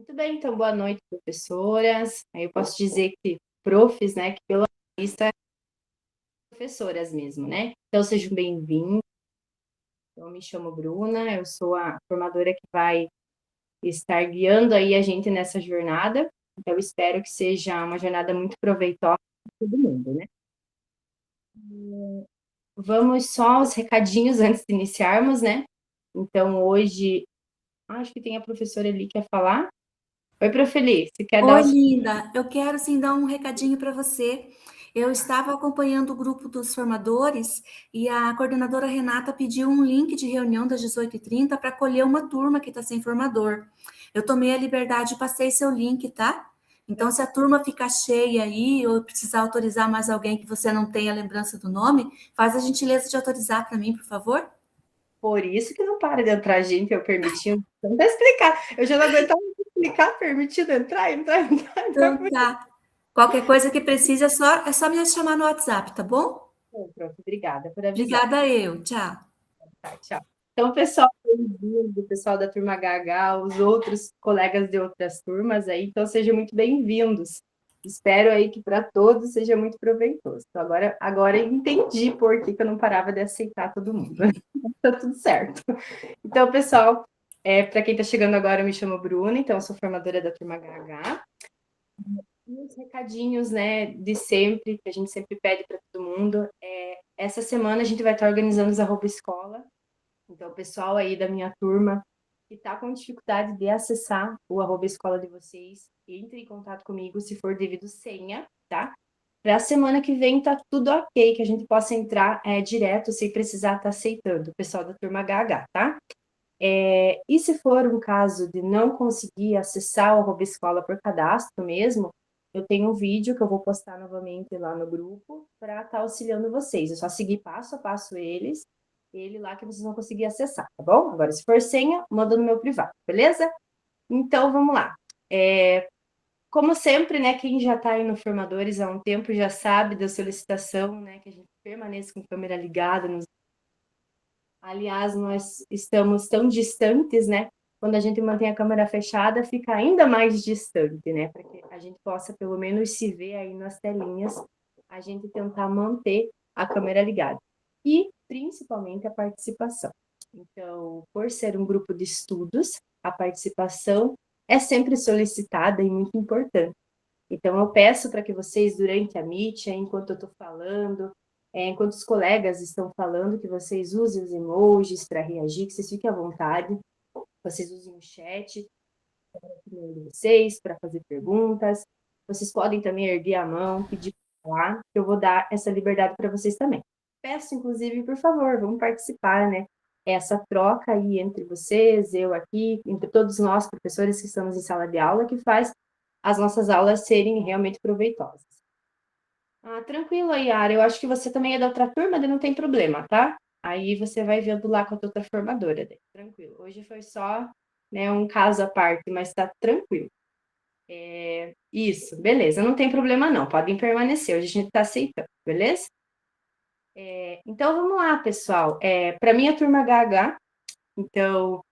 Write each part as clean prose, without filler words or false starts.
Muito bem, então boa noite, professoras. Aí eu posso dizer que profs, né, que pela vista professoras mesmo, né? Então sejam bem-vindos. Eu me chamo Bruna, eu sou a formadora que vai estar guiando aí a gente nessa jornada. Então eu espero que seja uma jornada muito proveitosa para todo mundo, né? Vamos só aos recadinhos antes de iniciarmos, né? Então hoje, acho que tem a professora ali que quer falar. Oi, Prof. Eli, você quer dar Oi, os... linda. Eu quero sim dar um recadinho para você. Eu estava acompanhando o grupo dos formadores e a coordenadora Renata pediu um link de reunião das 18h30 para acolher uma turma que está sem formador. Eu tomei a liberdade e passei seu link, tá? Então, se a turma ficar cheia aí ou precisar autorizar mais alguém que você não tenha lembrança do nome, faz a gentileza de autorizar para mim, por favor. Por isso que não para de entrar gente, eu permitindo. Não vai explicar. Eu já não aguentava explicar, permitindo entrar. Então, tá. Qualquer coisa que precise é só me chamar no WhatsApp, tá bom? Bom, pronto, obrigada por avisar. Obrigada eu. Tchau. Tá, tchau. Então, pessoal, bem-vindo, pessoal da turma HH, os outros colegas de outras turmas aí, então sejam muito bem-vindos. Espero aí que para todos seja muito proveitoso. Então, agora eu entendi por que eu não parava de aceitar todo mundo. Tá tudo certo. Então, pessoal, para quem está chegando agora, eu me chamo Bruna, então eu sou formadora da turma HH. E os recadinhos, né, de sempre, que a gente sempre pede para todo mundo. Essa semana a gente vai estar organizando os arroba escola. Então, o pessoal aí da minha turma que está com dificuldade de acessar o arroba escola de vocês, entre em contato comigo se for devido senha, tá? Para a semana que vem tá tudo ok, que a gente possa entrar direto sem precisar estar aceitando, o pessoal da turma HH, tá? E se for um caso de não conseguir acessar o arroba escola por cadastro mesmo, eu tenho um vídeo que eu vou postar novamente lá no grupo para estar auxiliando vocês. É só seguir passo a passo ele lá que vocês vão conseguir acessar, tá bom? Agora, se for senha, manda no meu privado, beleza? Então, vamos lá. Como sempre, né, quem já está aí no Formadores há um tempo já sabe da solicitação, né, que a gente permaneça com a câmera ligada nos... Aliás, nós estamos tão distantes, né? Quando a gente mantém a câmera fechada, fica ainda mais distante, né? Para que a gente possa, pelo menos, se ver aí nas telinhas, a gente tentar manter a câmera ligada. E, principalmente, a participação. Então, por ser um grupo de estudos, a participação é sempre solicitada e muito importante. Então, eu peço para que vocês, durante a Meet, enquanto eu estou falando, enquanto os colegas estão falando, que vocês usem os emojis para reagir, que vocês fiquem à vontade, vocês usem o chat para vocês, para fazer perguntas. Vocês podem também erguer a mão, pedir para falar, que eu vou dar essa liberdade para vocês também. Peço, inclusive, por favor, vamos participar, né? Essa troca aí entre vocês, eu aqui, entre todos nós, professores que estamos em sala de aula, que faz as nossas aulas serem realmente proveitosas. Tranquilo, Yara. Eu acho que você também é da outra turma, daí não tem problema, tá? Aí você vai vendo lá com a outra formadora, daí. Tranquilo. Hoje foi só, né, um caso à parte, mas tá tranquilo. Isso, beleza. Não tem problema não. Podem permanecer. Hoje a gente tá aceitando, beleza? Então vamos lá, pessoal. Para mim a turma HH, então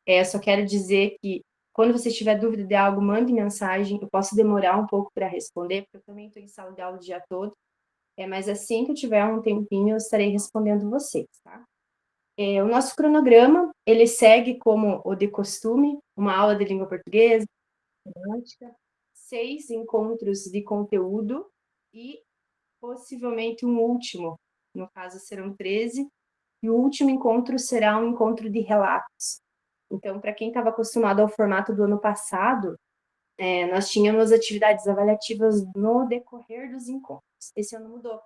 eu só quero dizer que quando você tiver dúvida de algo, mande mensagem. Eu posso demorar um pouco para responder, porque eu também estou em sala de aula o dia todo. Mas assim que eu tiver um tempinho, eu estarei respondendo vocês, tá? O nosso cronograma, ele segue como o de costume, uma aula de língua portuguesa, matemática, 6 encontros de conteúdo e possivelmente um último, no caso serão 13, e o último encontro será um encontro de relatos. Então, para quem estava acostumado ao formato do ano passado, nós tínhamos atividades avaliativas no decorrer dos encontros. Esse ano mudou,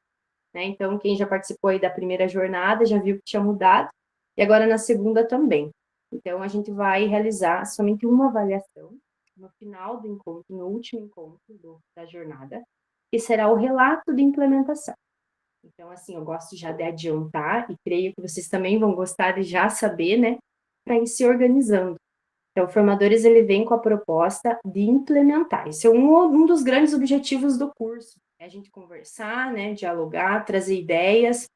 né? Então, quem já participou aí da primeira jornada já viu que tinha mudado, e agora na segunda também. Então, a gente vai realizar somente uma avaliação no final do encontro, no último encontro da jornada, que será o relato de implementação. Então, assim, eu gosto já de adiantar, e creio que vocês também vão gostar de já saber, né, para ir se organizando. Então, o Formadores, ele vem com a proposta de implementar. Esse é um dos grandes objetivos do curso, é a gente conversar, né, dialogar, trazer ideias,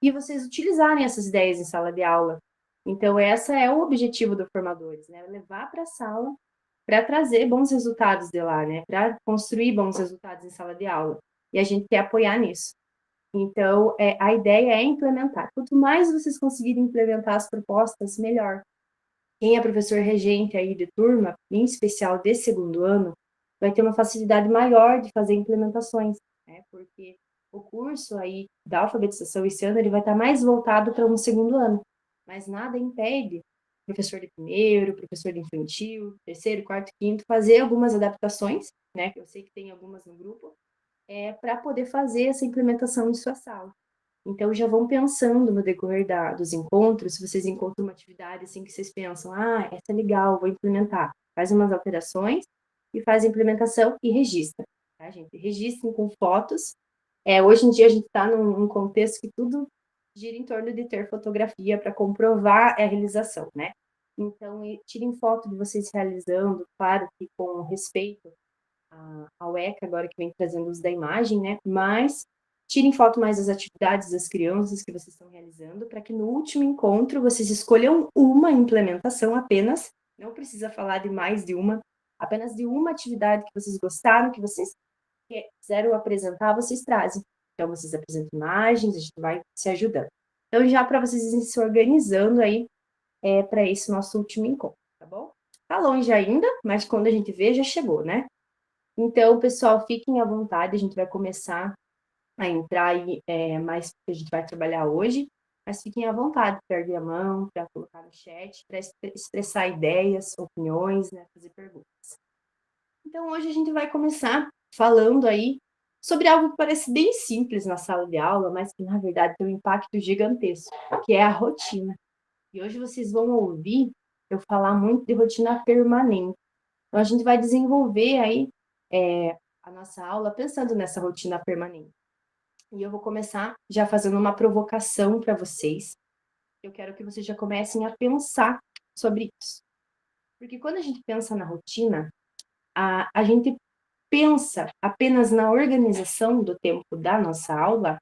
e vocês utilizarem essas ideias em sala de aula. Então, esse é o objetivo do Formadores, né, levar para a sala para trazer bons resultados de lá, né? Para construir bons resultados em sala de aula. E a gente quer apoiar nisso. Então, a ideia é implementar. Quanto mais vocês conseguirem implementar as propostas, melhor. Quem é professor regente aí de turma, em especial de segundo ano, vai ter uma facilidade maior de fazer implementações, né? Porque o curso aí da alfabetização esse ano, ele vai estar mais voltado para um segundo ano. Mas nada impede professor de primeiro, professor de infantil, terceiro, quarto, quinto, fazer algumas adaptações, né? Eu sei que tem algumas no grupo, para poder fazer essa implementação em sua sala. Então, já vão pensando no decorrer dos encontros, se vocês encontram uma atividade assim que vocês pensam, essa é legal, vou implementar. Faz umas alterações e faz a implementação e registra, tá, gente? Registrem com fotos. Hoje em dia a gente está num contexto que tudo gira em torno de ter fotografia para comprovar a realização, né? Então, tirem foto de vocês realizando, claro que com respeito ao ECA, agora que vem trazendo os da imagem, né? Mas tirem foto mais das atividades das crianças que vocês estão realizando, para que no último encontro vocês escolham uma implementação apenas, não precisa falar de mais de uma, apenas de uma atividade que vocês gostaram, que vocês quiseram apresentar, vocês trazem. Então, vocês apresentam imagens, a gente vai se ajudando. Então, já para vocês irem se organizando aí, para esse nosso último encontro, tá bom? Tá longe ainda, mas quando a gente vê, já chegou, né? Então, pessoal, fiquem à vontade, a gente vai começar a entrar aí mais que a gente vai trabalhar hoje, mas fiquem à vontade para erguer a mão, para colocar no chat, para expressar ideias, opiniões, né, fazer perguntas. Então, hoje a gente vai começar falando aí sobre algo que parece bem simples na sala de aula, mas que, na verdade, tem um impacto gigantesco, que é a rotina. E hoje vocês vão ouvir eu falar muito de rotina permanente. Então, a gente vai desenvolver aí a nossa aula pensando nessa rotina permanente. E eu vou começar já fazendo uma provocação para vocês. Eu quero que vocês já comecem a pensar sobre isso. Porque quando a gente pensa na rotina, a gente pensa apenas na organização do tempo da nossa aula?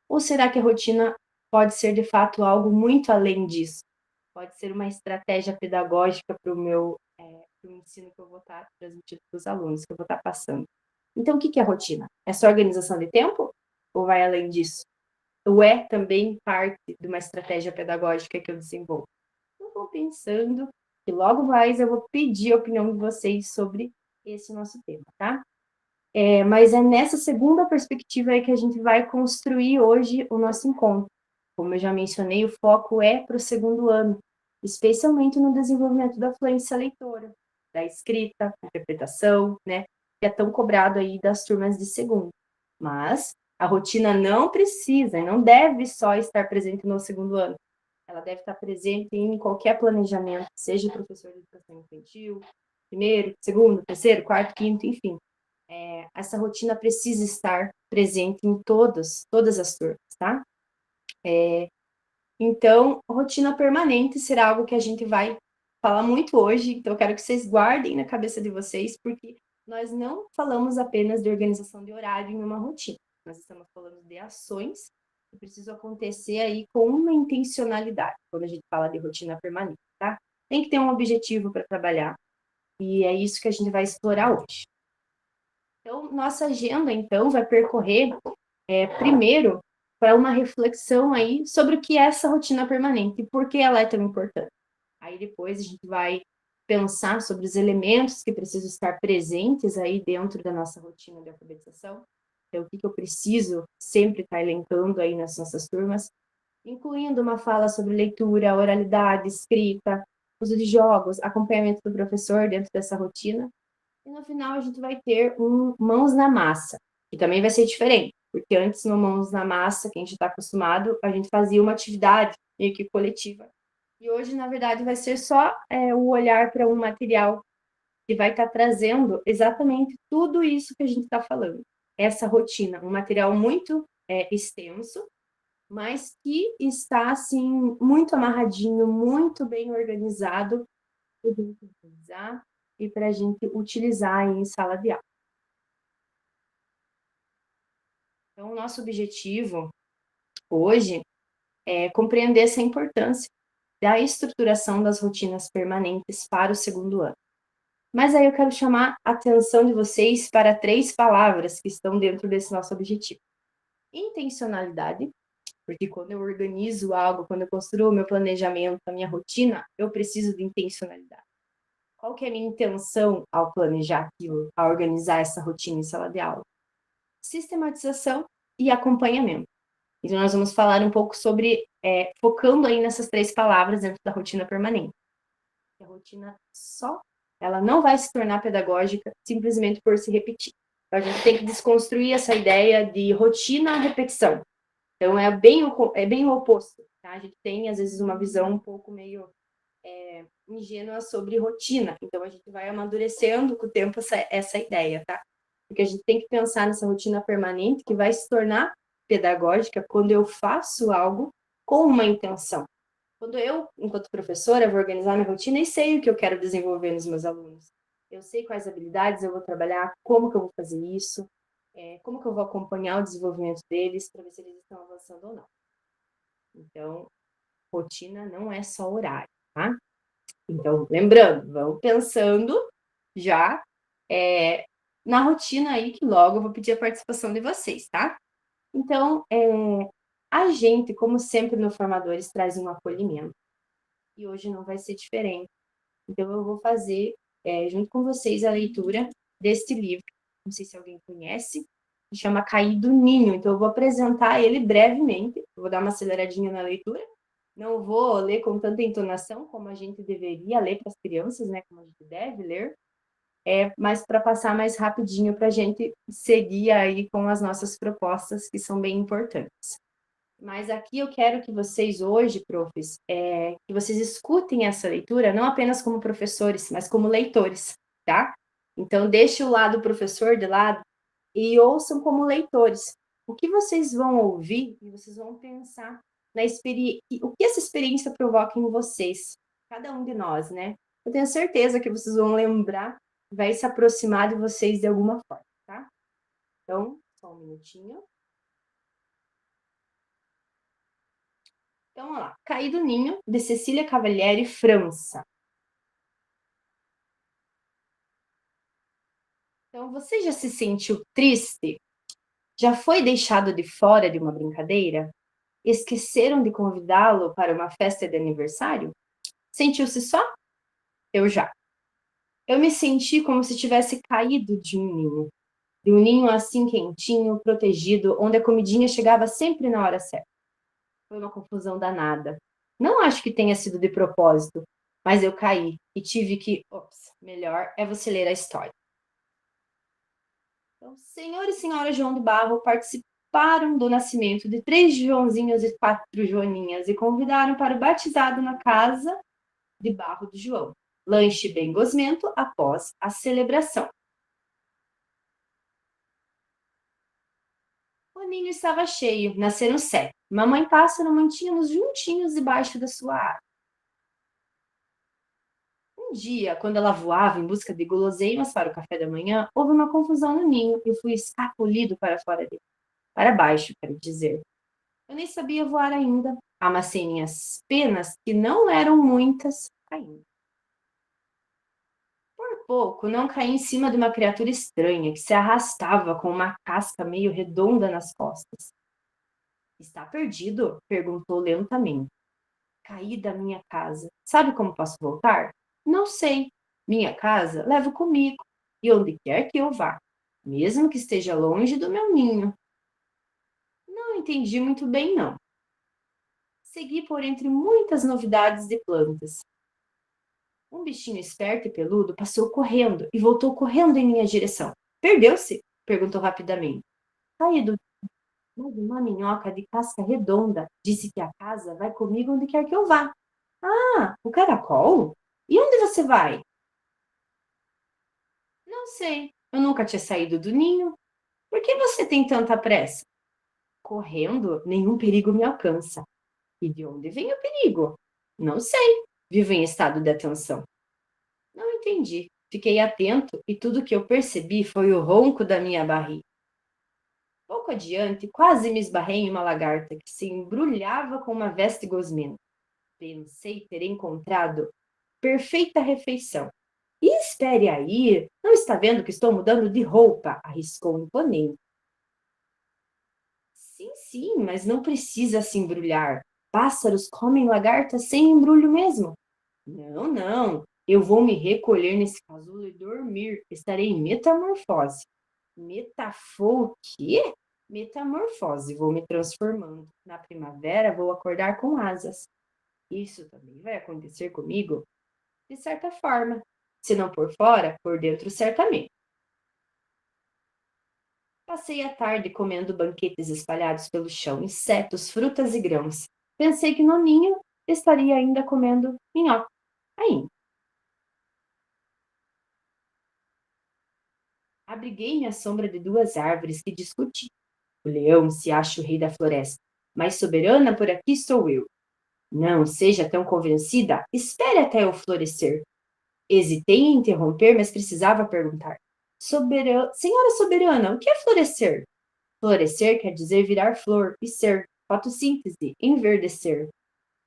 Ou será que a rotina pode ser, de fato, algo muito além disso? Pode ser uma estratégia pedagógica para o meu pro ensino que eu vou estar transmitindo para os alunos, que eu vou estar passando. Então, o que é rotina? É só organização de tempo? Ou vai além disso? Ou é também parte de uma estratégia pedagógica que eu desenvolvo? Eu vou pensando e logo mais eu vou pedir a opinião de vocês sobre esse nosso tema, tá? Mas é nessa segunda perspectiva aí que a gente vai construir hoje o nosso encontro. Como eu já mencionei, o foco é para o segundo ano, especialmente no desenvolvimento da fluência leitora, da escrita, interpretação, né? Que é tão cobrado aí das turmas de segundo. Mas a rotina não precisa e não deve só estar presente no segundo ano. Ela deve estar presente em qualquer planejamento, seja professor de educação infantil, primeiro, segundo, terceiro, quarto, quinto, enfim. Essa rotina precisa estar presente em todas as turmas, tá? Então, rotina permanente será algo que a gente vai falar muito hoje, então eu quero que vocês guardem na cabeça de vocês, porque nós não falamos apenas de organização de horário em uma rotina, nós estamos falando de ações que precisam acontecer aí com uma intencionalidade, quando a gente fala de rotina permanente, tá? Tem que ter um objetivo para trabalhar, e é isso que a gente vai explorar hoje. Então, nossa agenda, então, vai percorrer primeiro para uma reflexão aí sobre o que é essa rotina permanente e por que ela é tão importante. Aí depois a gente vai pensar sobre os elementos que precisam estar presentes aí dentro da nossa rotina de alfabetização. Então, o que eu preciso sempre estar elencando aí nas nossas turmas, incluindo uma fala sobre leitura, oralidade, escrita, uso de jogos, acompanhamento do professor dentro dessa rotina. E no final a gente vai ter um mãos na massa, que também vai ser diferente, porque antes no mãos na massa, que a gente está acostumado, a gente fazia uma atividade meio que coletiva. E hoje, na verdade, vai ser só o olhar para um material que vai estar trazendo exatamente tudo isso que a gente está falando. Essa rotina, um material muito extenso, mas que está, assim, muito amarradinho, muito bem organizado, para a gente utilizar e para a gente utilizar em sala de aula. Então, o nosso objetivo hoje é compreender essa importância da estruturação das rotinas permanentes para o segundo ano. Mas aí eu quero chamar a atenção de vocês para 3 palavras que estão dentro desse nosso objetivo. Intencionalidade, porque quando eu organizo algo, quando eu construo o meu planejamento, a minha rotina, eu preciso de intencionalidade. Qual que é a minha intenção ao planejar aquilo, ao organizar essa rotina em sala de aula? Sistematização e acompanhamento. Então, nós vamos falar um pouco sobre, focando aí nessas 3 palavras dentro da rotina permanente. A rotina ela não vai se tornar pedagógica simplesmente por se repetir. Então, a gente tem que desconstruir essa ideia de rotina-repetição. Então, é bem o oposto, tá? A gente tem, às vezes, uma visão um pouco meio ingênua sobre rotina. Então, a gente vai amadurecendo com o tempo essa ideia, tá? Porque a gente tem que pensar nessa rotina permanente que vai se tornar pedagógica quando eu faço algo com uma intenção. Quando eu, enquanto professora, vou organizar minha rotina e sei o que eu quero desenvolver nos meus alunos. Eu sei quais habilidades eu vou trabalhar, como que eu vou fazer isso, como que eu vou acompanhar o desenvolvimento deles para ver se eles estão avançando ou não. Então, rotina não é só horário, tá? Então, lembrando, vamos pensando já na rotina aí, que logo eu vou pedir a participação de vocês, tá? Então, a gente, como sempre no Formadores, traz um acolhimento. E hoje não vai ser diferente. Então, eu vou fazer, junto com vocês, a leitura deste livro. Não sei se alguém conhece, se chama Cair do Ninho. Então, eu vou apresentar ele brevemente. Eu vou dar uma aceleradinha na leitura. Não vou ler com tanta entonação como a gente deveria ler para as crianças, né? Como a gente deve ler. Mas para passar mais rapidinho para a gente seguir aí com as nossas propostas, que são bem importantes. Mas aqui eu quero que vocês hoje, profs, que vocês escutem essa leitura, não apenas como professores, mas como leitores, tá? Então, deixe o lado professor de lado e ouçam como leitores. O que vocês vão ouvir e vocês vão pensar na experiência, o que essa experiência provoca em vocês, cada um de nós, né? Eu tenho certeza que vocês vão lembrar, vai se aproximar de vocês de alguma forma, tá? Então, só um minutinho. Então, vamos lá. Caí do Ninho, de Cecília Cavalieri, França. Então, você já se sentiu triste? Já foi deixado de fora de uma brincadeira? Esqueceram de convidá-lo para uma festa de aniversário? Sentiu-se só? Eu já. Eu me senti como se tivesse caído de um ninho assim quentinho, protegido, onde a comidinha chegava sempre na hora certa. Foi uma confusão danada. Não acho que tenha sido de propósito, mas eu caí e tive que... Ops, melhor é você ler a história. Então, senhor e senhora João do Barro participaram do nascimento de 3 Joãozinhos e 4 Joaninhas e convidaram para o batizado na casa de barro do João. Lanche bem gosmento após a celebração. O ninho estava cheio, nasceram 7. Mamãe Pássaro mantinha-nos juntinhos debaixo da sua árvore. Um dia, quando ela voava em busca de guloseimas para o café da manhã, houve uma confusão no ninho e eu fui escapulido para fora dele. Para baixo, quero dizer. Eu nem sabia voar ainda. Amassei minhas penas, que não eram muitas, caindo. Por pouco, não caí em cima de uma criatura estranha que se arrastava com uma casca meio redonda nas costas. Está perdido? Perguntou lentamente. Caí da minha casa. Sabe como posso voltar? Não sei. Minha casa levo comigo, e onde quer que eu vá, mesmo que esteja longe do meu ninho. Não entendi muito bem, não. Segui por entre muitas novidades de plantas. Um bichinho esperto e peludo passou correndo e voltou correndo em minha direção. Perdeu-se? Perguntou rapidamente. Caído, mas uma minhoca de casca redonda disse que a casa vai comigo onde quer que eu vá. Ah, o caracol? E onde você vai? Não sei. Eu nunca tinha saído do ninho. Por que você tem tanta pressa? Correndo, nenhum perigo me alcança. E de onde vem o perigo? Não sei. Vivo em estado de atenção. Não entendi. Fiquei atento e tudo que eu percebi foi o ronco da minha barriga. Pouco adiante, quase me esbarrei em uma lagarta que se embrulhava com uma veste gosmenta. Pensei ter encontrado perfeita refeição e espere aí. Não está vendo que estou mudando de roupa? Arriscou imponente. Sim, sim, mas não precisa se embrulhar. Pássaros comem lagartas sem embrulho mesmo. Não, não. Eu vou me recolher nesse casulo e dormir. Estarei em metamorfose. O quê? Metamorfose. Vou me transformando. Na primavera vou acordar com asas. Isso também vai acontecer comigo? De certa forma. Se não por fora, por dentro certamente. Passei a tarde comendo banquetes espalhados pelo chão, insetos, frutas e grãos. Pensei que no ninho estaria ainda comendo minhoca. Ainda. Abriguei-me à sombra de duas árvores que discutiam. O leão se acha o rei da floresta, mas soberana por aqui sou eu. Não seja tão convencida, espere até eu florescer. Hesitei em interromper, mas precisava perguntar. Senhora soberana, o que é florescer? Florescer quer dizer virar flor e ser, fotossíntese, enverdecer.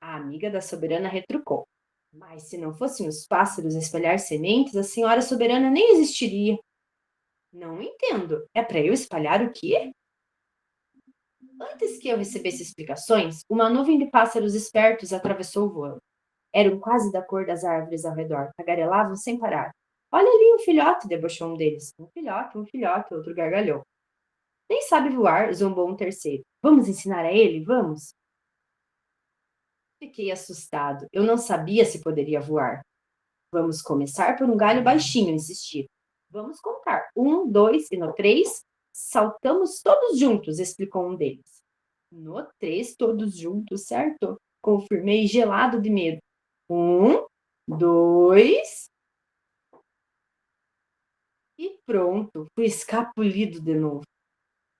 A amiga da soberana retrucou. Mas se não fossem os pássaros a espalhar sementes, a senhora soberana nem existiria. Não entendo. É para eu espalhar o quê? Antes que eu recebesse explicações, uma nuvem de pássaros espertos atravessou voando. Eram quase da cor das árvores ao redor, tagarelavam sem parar. Olha ali um filhote, debochou um deles. Um filhote, outro gargalhou. Nem sabe voar, zombou um terceiro. Vamos ensinar a ele, vamos? Fiquei assustado. Eu não sabia se poderia voar. Vamos começar por um galho baixinho, insisti. Vamos contar. 1, 2 e no 3, saltamos todos juntos, explicou um deles. No 3, todos juntos, certo? Confirmei, gelado de medo. 1, 2 e pronto. Fui escapulido de novo.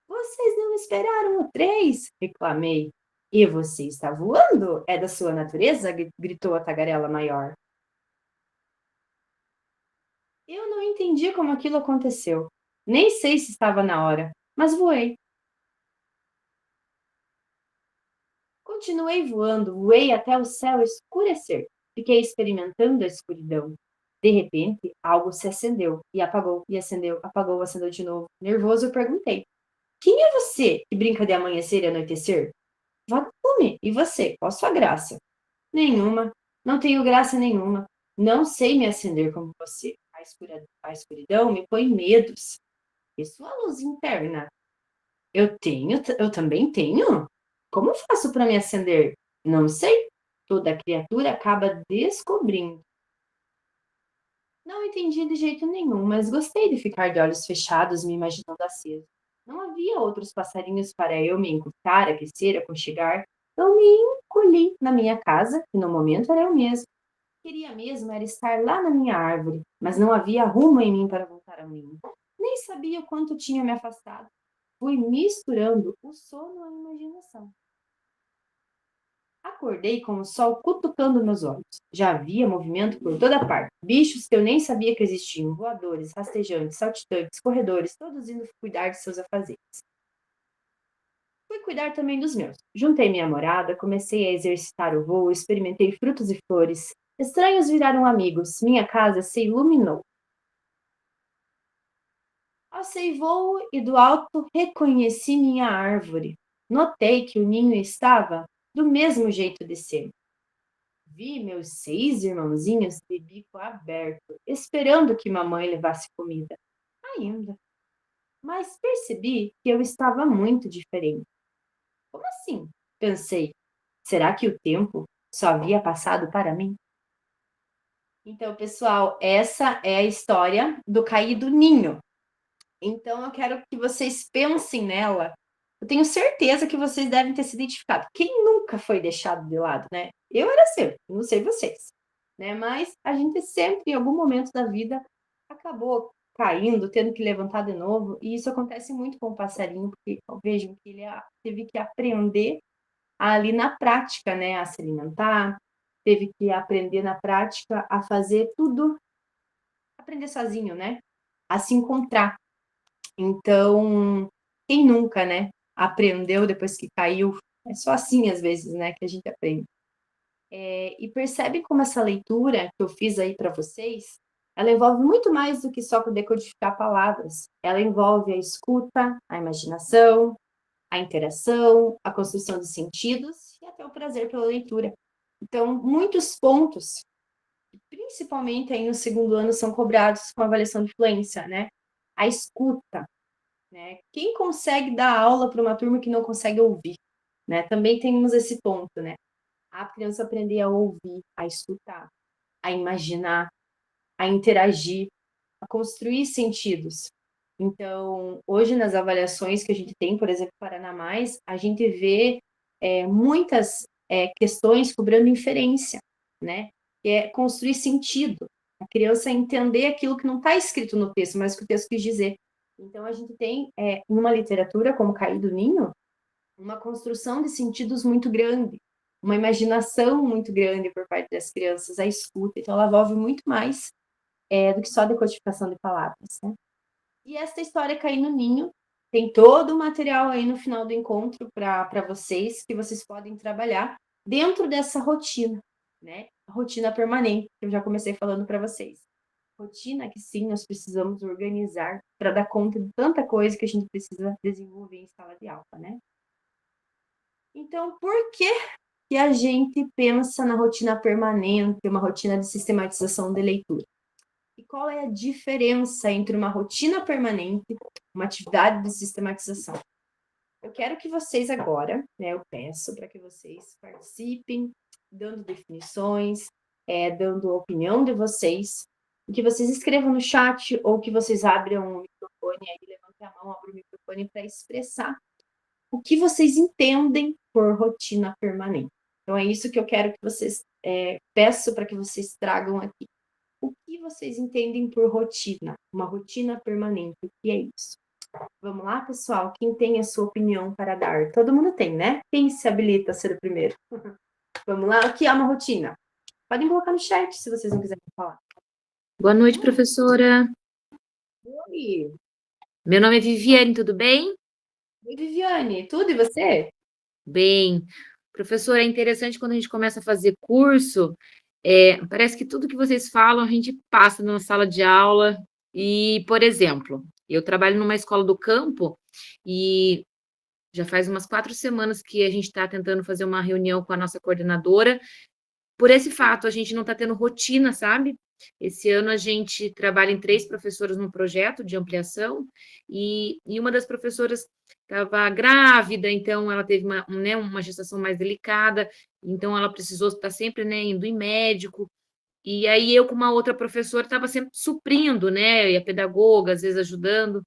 Vocês não esperaram o 3? Reclamei. E você está voando? É da sua natureza? Gritou a tagarela maior. Eu não entendi como aquilo aconteceu. Nem sei se estava na hora, mas voei. Continuei voando, voei até o céu escurecer. Fiquei experimentando a escuridão. De repente, algo se acendeu e apagou, e acendeu, apagou, acendeu de novo. Nervoso, eu perguntei: quem é você que brinca de amanhecer e anoitecer? Vagalume, e você? Qual a sua graça? Nenhuma. Não tenho graça nenhuma. Não sei me acender como você. A escuridão me põe medos. E sua luz interna? Eu também tenho? Como faço para me acender? Não sei. Toda criatura acaba descobrindo. Não entendi de jeito nenhum, mas gostei de ficar de olhos fechados, me imaginando aceso. Não havia outros passarinhos para eu me encurtar, aquecer, aconchegar. Eu me encolhi na minha casa, que no momento era eu mesmo. Queria mesmo era estar lá na minha árvore, mas não havia rumo em mim para voltar ao ninho. Nem sabia o quanto tinha me afastado. Fui misturando o sono à imaginação. Acordei com o sol cutucando meus olhos. Já havia movimento por toda parte. Bichos que eu nem sabia que existiam, voadores, rastejantes, saltitantes, corredores, todos indo cuidar de seus afazeres. Fui cuidar também dos meus. Juntei minha morada, comecei a exercitar o voo, experimentei frutos e flores. Estranhos viraram amigos. Minha casa se iluminou. Alcei voo e do alto reconheci minha árvore. Notei que o ninho estava do mesmo jeito de ser. Vi meus 6 irmãozinhos de bico aberto, esperando que mamãe levasse comida. Ainda. Mas percebi que eu estava muito diferente. Como assim? Pensei. Será que o tempo só havia passado para mim? Então, pessoal, essa é a história do caído ninho. Então, eu quero que vocês pensem nela. Eu tenho certeza que vocês devem ter se identificado. Quem nunca foi deixado de lado, né? Eu era sempre, não sei vocês, né? Mas a gente sempre, em algum momento da vida, acabou caindo, tendo que levantar de novo. E isso acontece muito com o passarinho, porque vejam que ele teve que aprender ali na prática, né? A se alimentar, teve que aprender na prática a fazer tudo, aprender sozinho, né? A se encontrar. Então, quem nunca, né, aprendeu depois que caiu? É só assim, às vezes, né, que a gente aprende. E percebe como essa leitura que eu fiz aí para vocês ela envolve muito mais do que só decodificar palavras. Ela envolve a escuta, a imaginação, a interação, a construção de sentidos e até o prazer pela leitura. Então, muitos pontos, principalmente aí no segundo ano, são cobrados com avaliação de fluência, né? A escuta, né? Quem consegue dar aula para uma turma que não consegue ouvir, né? Também temos esse ponto, né? A criança aprender a ouvir, a escutar, a imaginar, a interagir, a construir sentidos. Então, hoje nas avaliações que a gente tem, por exemplo, Paraná Mais, a gente vê muitas questões cobrando inferência, né? Que é construir sentido. A criança entender aquilo que não está escrito no texto, mas que o texto quis dizer. Então, a gente tem, numa literatura como Cair do Ninho, uma construção de sentidos muito grande, uma imaginação muito grande por parte das crianças, a escuta. Então, ela envolve muito mais do que só a decodificação de palavras, né? E essa história Cair no Ninho tem todo o material aí no final do encontro para vocês, que vocês podem trabalhar dentro dessa rotina, né? A rotina permanente, que eu já comecei falando para vocês. Rotina que sim, nós precisamos organizar para dar conta de tanta coisa que a gente precisa desenvolver em sala de aula, né? Então, por que a gente pensa na rotina permanente, uma rotina de sistematização de leitura? E qual é a diferença entre uma rotina permanente, uma atividade de sistematização? Eu quero que vocês agora, né, eu peço para que vocês participem, dando definições, dando a opinião de vocês, que vocês escrevam no chat ou que vocês abram o microfone, aí levantem a mão, abram o microfone para expressar o que vocês entendem por rotina permanente. Então, é isso que eu quero que vocês, peço para que vocês tragam aqui. O que vocês entendem por rotina? Uma rotina permanente, o que é isso? Vamos lá, pessoal? Quem tem a sua opinião para dar? Todo mundo tem, né? Quem se habilita a ser o primeiro? Vamos lá? O que é uma rotina? Podem colocar no chat se vocês não quiserem falar. Boa noite, professora. Oi! Meu nome é Viviane, tudo bem? Oi, Viviane, tudo e você? Bem. Professora, é interessante quando a gente começa a fazer curso, parece que tudo que vocês falam a gente passa na sala de aula e, por exemplo, eu trabalho numa escola do campo e já faz umas 4 semanas que a gente está tentando fazer uma reunião com a nossa coordenadora. Por esse fato, a gente não está tendo rotina, sabe? Esse ano a gente trabalha em 3 professoras num projeto de ampliação e uma das professoras estava grávida, então ela teve uma gestação mais delicada, então ela precisou estar sempre, né, indo em médico. E aí eu com uma outra professora estava sempre suprindo, né, e a pedagoga às vezes ajudando.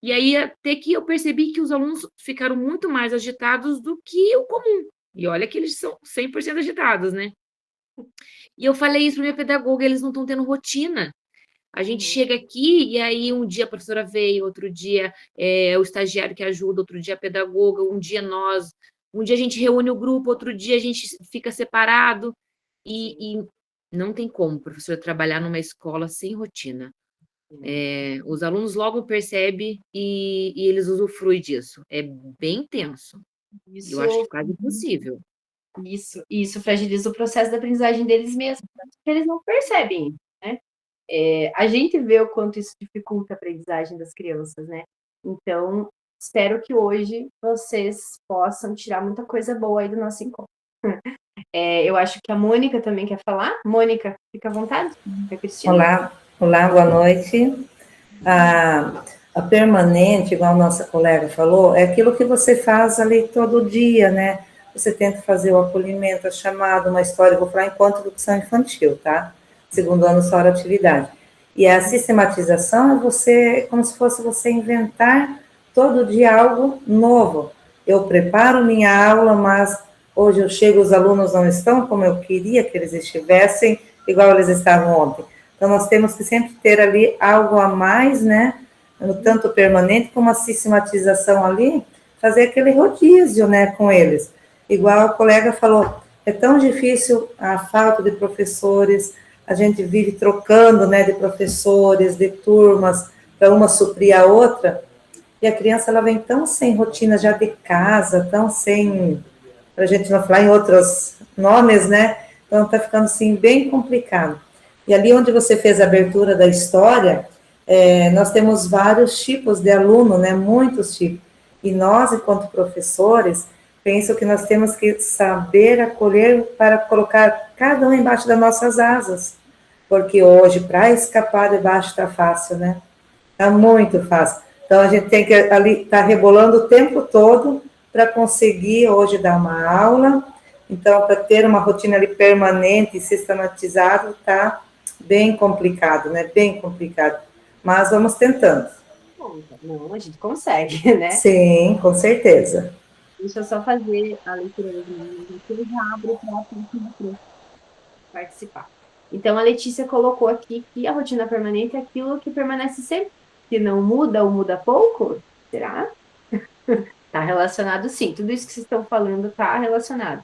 E aí até que eu percebi que os alunos ficaram muito mais agitados do que o comum. E olha que eles são 100% agitados, né? E eu falei isso para minha pedagoga, eles não estão tendo rotina. A gente chega aqui e aí um dia a professora veio, outro dia o estagiário que ajuda, outro dia a pedagoga, um dia nós, um dia a gente reúne o grupo, outro dia a gente fica separado e não tem como, professora, trabalhar numa escola sem rotina. Os alunos logo percebem e eles usufruem disso. É bem tenso. Eu acho que quase impossível. Isso fragiliza o processo de aprendizagem deles mesmos, porque eles não percebem, né? A gente vê o quanto isso dificulta a aprendizagem das crianças, né? Então, espero que hoje vocês possam tirar muita coisa boa aí do nosso encontro. Eu acho que a Mônica também quer falar. Mônica, fica à vontade. Olá, boa noite. A permanente, igual a nossa colega falou, é aquilo que você faz ali todo dia, né? Você tenta fazer o acolhimento, a chamada, uma história, vou falar enquanto educação infantil, tá? Segundo ano, só a atividade. E a sistematização é você, como se fosse você inventar todo dia algo novo. Eu preparo minha aula, mas hoje eu chego, os alunos não estão como eu queria que eles estivessem, igual eles estavam ontem. Então, nós temos que sempre ter ali algo a mais, né? Tanto permanente como a sistematização ali, fazer aquele rodízio, né, com eles. Igual a colega falou, é tão difícil a falta de professores, a gente vive trocando, né, de professores, de turmas, para uma suprir a outra, e a criança, ela vem tão sem rotina já de casa, tão sem, para a gente não falar em outros nomes, né, então está ficando, assim, bem complicado. E ali onde você fez a abertura da história, nós temos vários tipos de aluno, né? Muitos tipos. E nós, enquanto professores, penso que nós temos que saber acolher para colocar cada um embaixo das nossas asas. Porque hoje, para escapar debaixo está fácil, né? Está muito fácil. Então, a gente tem que ali estar rebolando o tempo todo para conseguir hoje dar uma aula. Então, para ter uma rotina ali permanente e sistematizada, está bem complicado, né? Bem complicado. Mas vamos tentando. Não, a gente consegue, né? Sim, com certeza. Deixa eu só fazer a leitura do livro, que eu já abro para participar. Então, a Letícia colocou aqui que a rotina permanente é aquilo que permanece sempre, que não muda ou muda pouco. Será? Está relacionado, sim. Tudo isso que vocês estão falando está relacionado.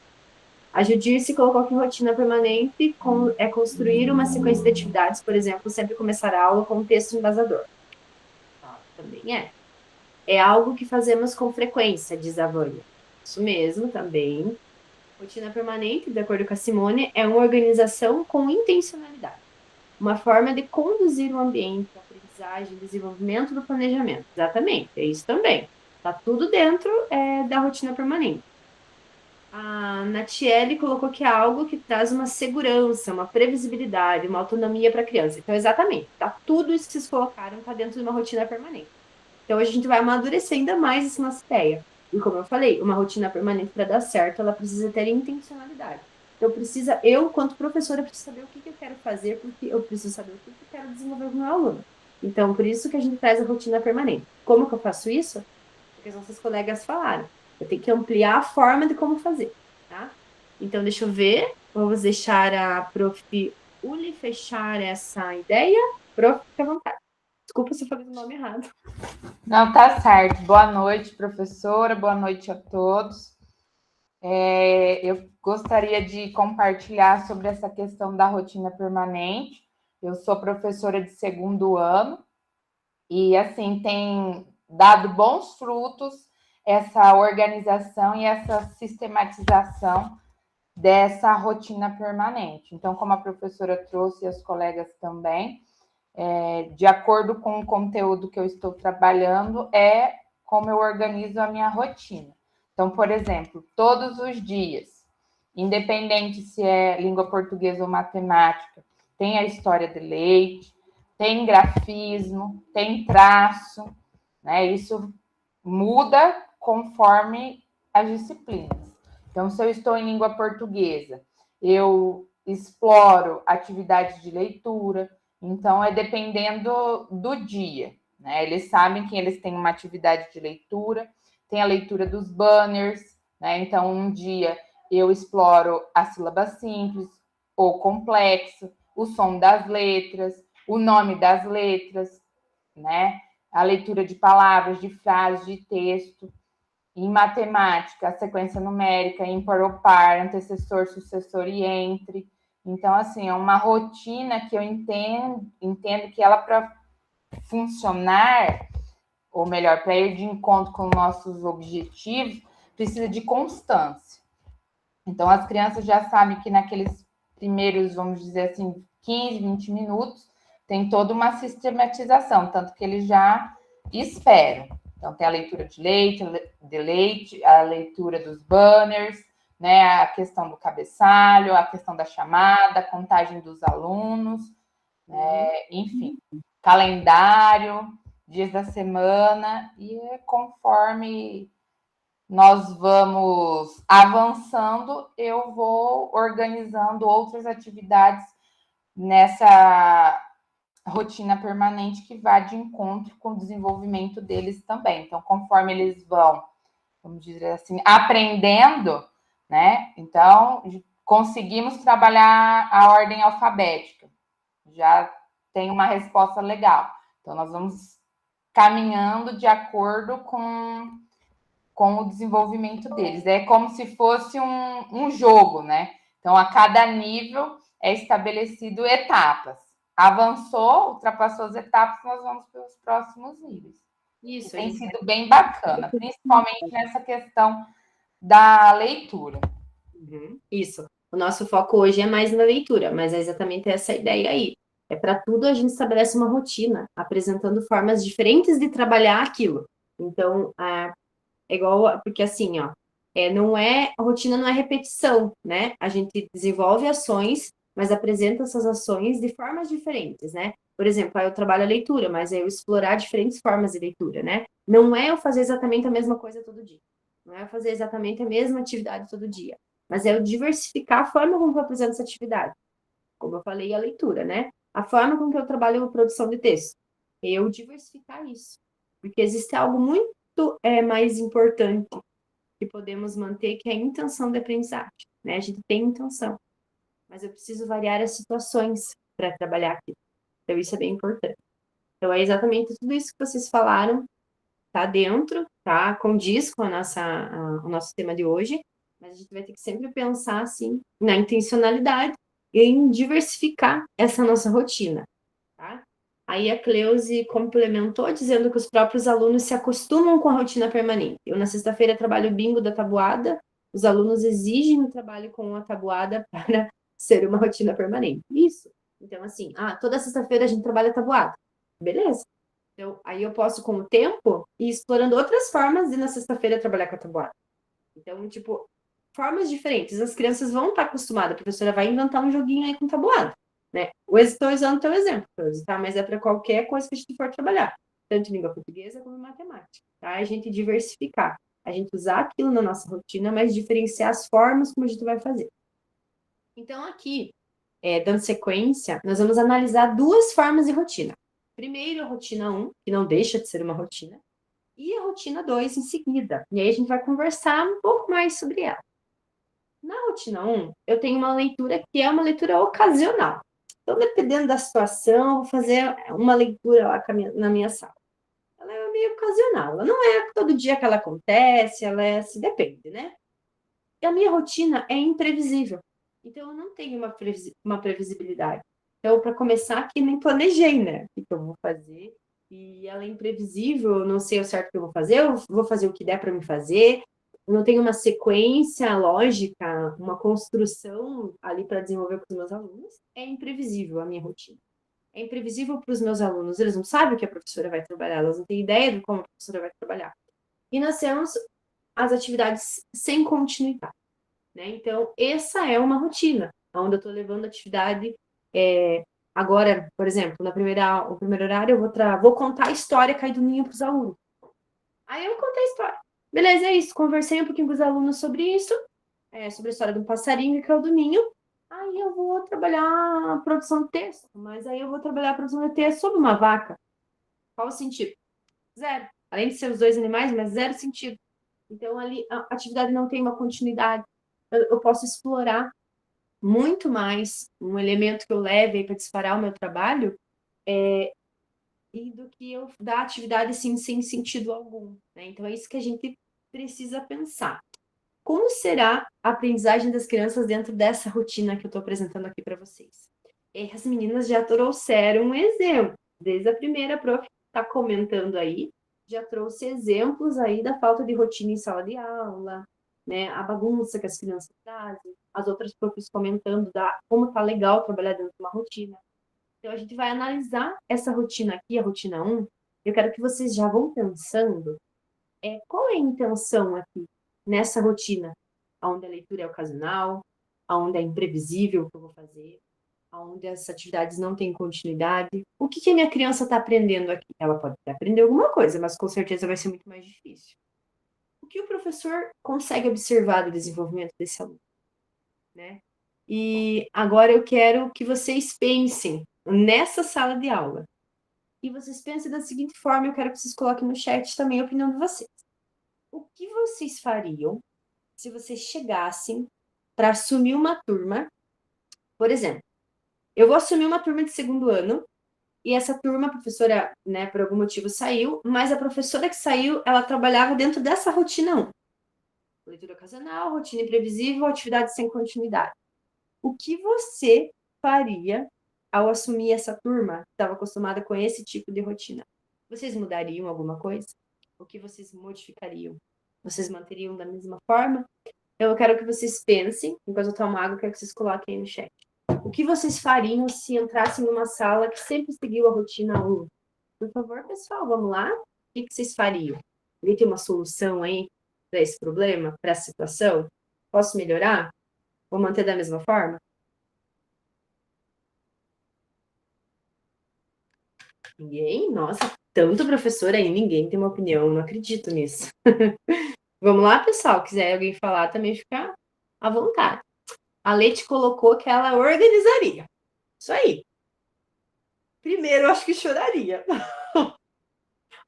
A Judirce colocou que rotina permanente é construir uma sequência de atividades, por exemplo, sempre começar a aula com um texto embasador. Também é. É algo que fazemos com frequência, diz a Vânia. Isso mesmo, também. Rotina permanente, de acordo com a Simone, é uma organização com intencionalidade. Uma forma de conduzir o ambiente, a aprendizagem, desenvolvimento do planejamento. Exatamente, é isso também. Está tudo dentro da rotina permanente. A Natiele colocou que é algo que traz uma segurança, uma previsibilidade, uma autonomia para a criança. Então, exatamente, tá tudo isso que vocês colocaram está dentro de uma rotina permanente. Então, hoje a gente vai amadurecer ainda mais essa nossa ideia. E como eu falei, uma rotina permanente para dar certo, ela precisa ter intencionalidade. Então, eu, quanto professora, preciso saber o que eu quero fazer, porque eu preciso saber o que eu quero desenvolver com o meu aluno. Então, por isso que a gente traz a rotina permanente. Como que eu faço isso? Porque as nossas colegas falaram. Eu tenho que ampliar a forma de como fazer, tá? Então, deixa eu ver. Vamos deixar a Prof. Uli fechar essa ideia. Prof, fica à vontade. Desculpa se eu falei o nome errado. Não, tá certo. Boa noite, professora. Boa noite a todos. Eu gostaria de compartilhar sobre essa questão da rotina permanente. Eu sou professora de segundo ano e, assim, tem dado bons frutos essa organização e essa sistematização dessa rotina permanente. Então, como a professora trouxe e as colegas também, de acordo com o conteúdo que eu estou trabalhando, é como eu organizo a minha rotina. Então, por exemplo, todos os dias, independente se é língua portuguesa ou matemática, tem a história de leite, tem grafismo, tem traço, né? Isso muda conforme as disciplinas. Então, se eu estou em língua portuguesa, eu exploro atividades de leitura. Então, é dependendo do dia, né? Eles sabem que eles têm uma atividade de leitura, tem a leitura dos banners, né? Então, um dia eu exploro a sílaba simples ou complexo, o som das letras, o nome das letras, né? A leitura de palavras, de frases, de texto. Em matemática, a sequência numérica, ímpar ou par, antecessor, sucessor e entre. Então, assim, é uma rotina que eu entendo que ela, para funcionar, ou melhor, para ir de encontro com nossos objetivos, precisa de constância. Então, as crianças já sabem que naqueles primeiros, vamos dizer assim, 15, 20 minutos, tem toda uma sistematização, tanto que eles já esperam. Então, tem a leitura de leite, a leitura dos banners, né, a questão do cabeçalho, a questão da chamada, a contagem dos alunos, né, enfim, calendário, dias da semana, e conforme nós vamos avançando, eu vou organizando outras atividades nessa rotina permanente que vai de encontro com o desenvolvimento deles também. Então, conforme eles vão, vamos dizer assim, aprendendo, né? Então, conseguimos trabalhar a ordem alfabética. Já tem uma resposta legal. Então, nós vamos caminhando de acordo com o desenvolvimento deles. É como se fosse um jogo, né? Então, a cada nível é estabelecido etapas. Avançou, ultrapassou as etapas, nós vamos para os próximos níveis. Isso tem sido bem bacana, principalmente nessa questão da leitura. Isso. o nosso foco hoje é mais na leitura, mas é exatamente essa ideia aí. É para tudo a gente estabelece uma rotina, apresentando formas diferentes de trabalhar aquilo. Então, é igual, porque assim, ó, a rotina não é repetição, né? A gente desenvolve ações, mas apresenta essas ações de formas diferentes, né? Por exemplo, eu trabalho a leitura, mas é eu explorar diferentes formas de leitura, né? Não é eu fazer exatamente a mesma coisa todo dia. Não é eu fazer exatamente a mesma atividade todo dia. Mas é eu diversificar a forma como eu apresento essa atividade. Como eu falei, a leitura, né? A forma com que eu trabalho a produção de texto. Eu diversificar isso. Porque existe algo muito mais importante que podemos manter, que é a intenção de aprendizagem, né? A gente tem intenção, mas eu preciso variar as situações para trabalhar aqui. Então, isso é bem importante. Então, é exatamente tudo isso que vocês falaram, tá dentro, tá? Condiz com o nosso tema de hoje, mas a gente vai ter que sempre pensar, assim, na intencionalidade e em diversificar essa nossa rotina, tá? Aí a Cleuse complementou dizendo que os próprios alunos se acostumam com a rotina permanente. Eu, na sexta-feira, trabalho o bingo da tabuada, os alunos exigem o trabalho com a tabuada para ser uma rotina permanente. Isso. Então, assim, toda sexta-feira a gente trabalha a tabuada. Beleza. Então, aí eu posso, com o tempo, ir explorando outras formas de, na sexta-feira, trabalhar com a tabuada. Então, tipo, formas diferentes. As crianças vão estar acostumadas, a professora vai inventar um joguinho aí com tabuada, né? Estou usando o teu exemplo, tá? Mas é para qualquer coisa que a gente for trabalhar, tanto em língua portuguesa como em matemática, tá? A gente diversificar, a gente usar aquilo na nossa rotina, mas diferenciar as formas como a gente vai fazer. Então, aqui, dando sequência, nós vamos analisar duas formas de rotina. Primeiro, a rotina 1, que não deixa de ser uma rotina, e a rotina 2 em seguida. E aí a gente vai conversar um pouco mais sobre ela. Na rotina 1, eu tenho uma leitura que é uma leitura ocasional. Então, dependendo da situação, eu vou fazer uma leitura lá na minha sala. Ela é meio ocasional, ela não é todo dia que ela acontece, se depende, né? E a minha rotina é imprevisível. Então, eu não tenho uma previsibilidade. Então, para começar aqui, nem planejei, né? O que eu vou fazer. E ela é imprevisível, eu não sei o certo que eu vou fazer, eu vou fazer o que der para me fazer. Eu não tenho uma sequência lógica, uma construção ali para desenvolver com os meus alunos. É imprevisível a minha rotina. É imprevisível para os meus alunos. Eles não sabem o que a professora vai trabalhar, elas não têm ideia de como a professora vai trabalhar. E nós temos as atividades sem continuidade, né? Então, essa é uma rotina, onde eu estou levando a atividade. Agora, por exemplo, no primeiro horário, eu vou contar a história Cai do Ninho para os alunos. Aí eu contei a história. Beleza, é isso. Conversei um pouquinho com os alunos sobre isso, sobre a história do passarinho que é o do ninho. Aí eu vou trabalhar a produção de texto, mas aí eu vou trabalhar a produção de texto sobre uma vaca. Qual o sentido? Zero. Além de ser os dois animais, mas zero sentido. Então, ali, a atividade não tem uma continuidade. Eu posso explorar muito mais um elemento que eu leve para disparar o meu trabalho, e do que eu dar atividade assim, sem sentido algum, né? Então, é isso que a gente precisa pensar. Como será a aprendizagem das crianças dentro dessa rotina que eu estou apresentando aqui para vocês? As meninas já trouxeram um exemplo. Desde a primeira, a prof está comentando aí, já trouxe exemplos aí da falta de rotina em sala de aula, né? A bagunça que as crianças trazem, as outras profs comentando como tá legal trabalhar dentro de uma rotina. Então, a gente vai analisar essa rotina aqui, a rotina 1. Eu quero que vocês já vão pensando qual é a intenção aqui nessa rotina, onde a leitura é ocasional, onde é imprevisível o que eu vou fazer, onde as atividades não têm continuidade. O que a minha criança está aprendendo aqui? Ela pode aprender alguma coisa, mas com certeza vai ser muito mais difícil. O que o professor consegue observar do desenvolvimento desse aluno, né? E agora eu quero que vocês pensem nessa sala de aula. E vocês pensem da seguinte forma, eu quero que vocês coloquem no chat também a opinião de vocês. O que vocês fariam se vocês chegassem para assumir uma turma? Por exemplo, eu vou assumir uma turma de segundo ano, e essa turma, a professora, né, por algum motivo saiu, mas a professora que saiu, ela trabalhava dentro dessa rotina 1. Leitura ocasional, rotina imprevisível, atividade sem continuidade. O que você faria ao assumir essa turma que estava acostumada com esse tipo de rotina? Vocês mudariam alguma coisa? O que vocês modificariam? Vocês manteriam da mesma forma? eu quero que vocês pensem, enquanto eu tomo água, eu quero que vocês coloquem aí no chat. O que vocês fariam se entrassem numa sala que sempre seguiu a rotina 1? Por favor, pessoal, vamos lá? O que vocês fariam? Alguém tem uma solução aí para esse problema, para essa situação? Posso melhorar? Vou manter da mesma forma? Ninguém? Nossa, tanto professor aí, ninguém tem uma opinião, não acredito nisso. Vamos lá, pessoal? Quiser alguém falar, também fica à vontade. A Leite colocou que ela organizaria. Isso aí. Primeiro, eu acho que choraria.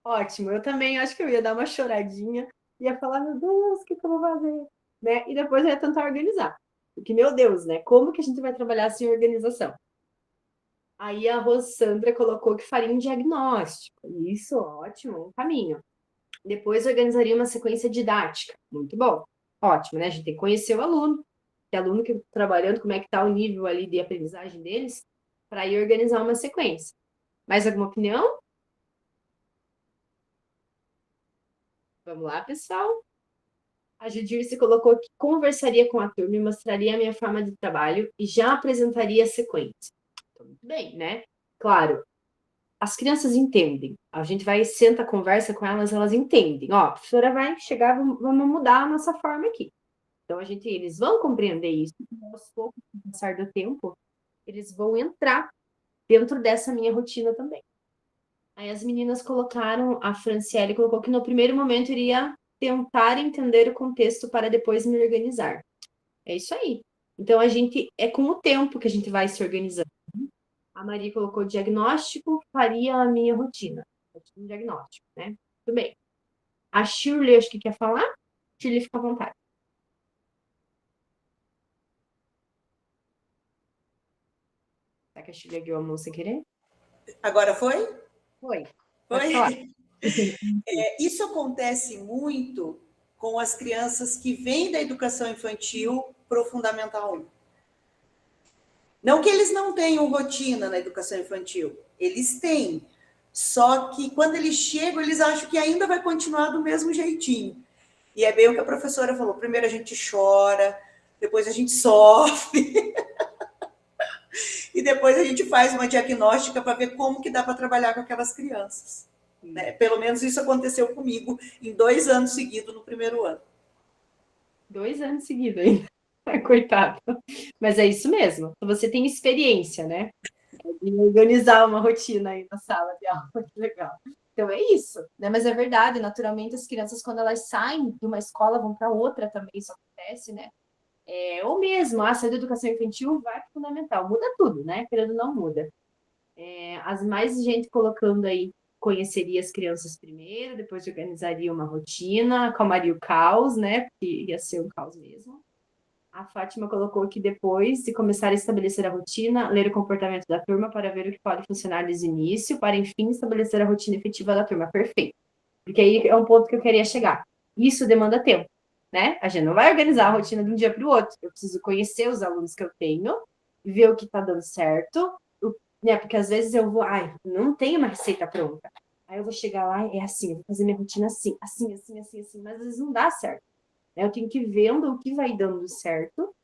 Ótimo, eu também acho que eu ia dar uma choradinha, ia falar, meu Deus, o que eu vou fazer? Né? E depois eu ia tentar organizar. Porque, meu Deus, né? Como que a gente vai trabalhar sem organização? Aí a Rosandra colocou que faria um diagnóstico. Isso, ótimo, um caminho. Depois organizaria uma sequência didática. Muito bom. Ótimo, né? A gente tem que conhecer o aluno, que aluno que está trabalhando, como é que está o nível ali de aprendizagem deles, para ir organizar uma sequência. Mais alguma opinião? Vamos lá, pessoal. A Judir se colocou que conversaria com a turma e mostraria a minha forma de trabalho e já apresentaria a sequência. Então, muito bem, né? Claro, as crianças entendem. A gente vai, senta, conversa com elas, elas entendem. Ó, a professora vai chegar, vamos mudar a nossa forma aqui. Então, eles vão compreender isso. Aos poucos, com o passar do tempo, eles vão entrar dentro dessa minha rotina também. Aí as meninas colocaram, a Franciele colocou que no primeiro momento iria tentar entender o contexto para depois me organizar. É isso aí. Então, é com o tempo que a gente vai se organizando. A Maria colocou diagnóstico, faria a minha rotina. Um diagnóstico, né? Tudo bem. A Shirley, acho que quer falar? Shirley, fica à vontade. Será que a Shirley guiou a mão sem querer? Agora foi? Foi. Foi? Pode falar. Isso acontece muito com as crianças que vêm da educação infantil para o Fundamental 1. Não que eles não tenham rotina na educação infantil, eles têm. Só que quando eles chegam, eles acham que ainda vai continuar do mesmo jeitinho. E é bem o que a professora falou. Primeiro a gente chora, depois a gente sofre. E depois a gente faz uma diagnóstica para ver como que dá para trabalhar com aquelas crianças. Né? Pelo menos isso aconteceu comigo em 2 anos seguidos no primeiro ano. 2 anos seguidos ainda. Coitado. Mas é isso mesmo. Você tem experiência, né? De organizar uma rotina aí na sala de aula. Que legal. Então é isso, né? Mas é verdade, naturalmente as crianças, quando elas saem de uma escola, vão para outra também, isso acontece, né? Ou mesmo, saiu da educação infantil, vai para o fundamental. Muda tudo, né? Querendo não muda. As mais gente colocando aí, conheceria as crianças primeiro, depois organizaria uma rotina, acalmaria o caos, né? Porque ia ser um caos mesmo. A Fátima colocou que depois de começar a estabelecer a rotina, ler o comportamento da turma para ver o que pode funcionar desde o início, para enfim estabelecer a rotina efetiva da turma. Perfeito. Porque aí é um ponto que eu queria chegar. Isso demanda tempo, né? A gente não vai organizar a rotina de um dia para o outro. Eu preciso conhecer os alunos que eu tenho, ver o que está dando certo, né? Porque às vezes eu vou, não tenho uma receita pronta. Aí eu vou chegar lá, é assim, eu vou fazer minha rotina assim, assim, assim, assim, assim, mas às vezes não dá certo. Eu tenho que ir vendo o que vai dando certo.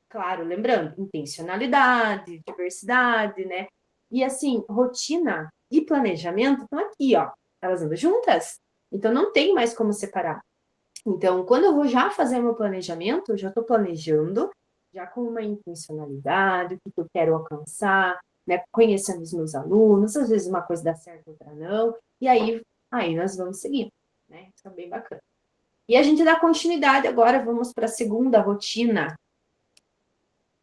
Claro, lembrando, intencionalidade, diversidade, né? E assim, rotina e planejamento estão aqui, ó. Elas andam juntas. Então, não tem mais como separar. Então, quando eu vou já fazer meu planejamento, eu já estou planejando, já com uma intencionalidade, o que eu quero alcançar, né? Conhecendo os meus alunos, às vezes uma coisa dá certo, outra não. E aí nós vamos seguir, né? Isso é bem bacana. E a gente dá continuidade agora, vamos para a segunda rotina.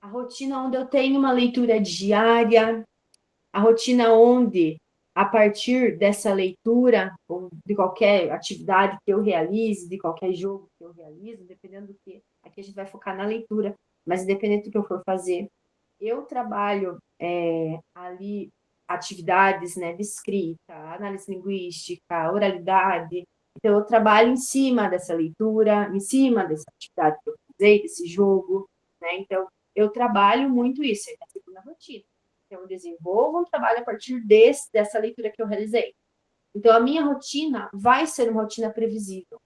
A rotina onde eu tenho uma leitura diária, a rotina onde, a partir dessa leitura, ou de qualquer atividade que eu realize, de qualquer jogo que eu realize, dependendo do que, aqui a gente vai focar na leitura, mas independente do que eu for fazer, eu trabalho ali atividades, né, de escrita, análise linguística, oralidade. Então, eu trabalho em cima dessa leitura, em cima dessa atividade que eu fiz, desse jogo, né? Então, eu trabalho muito isso, é a segunda rotina. Então, eu desenvolvo um trabalho a partir dessa leitura que eu realizei. Então, a minha rotina vai ser uma rotina previsível.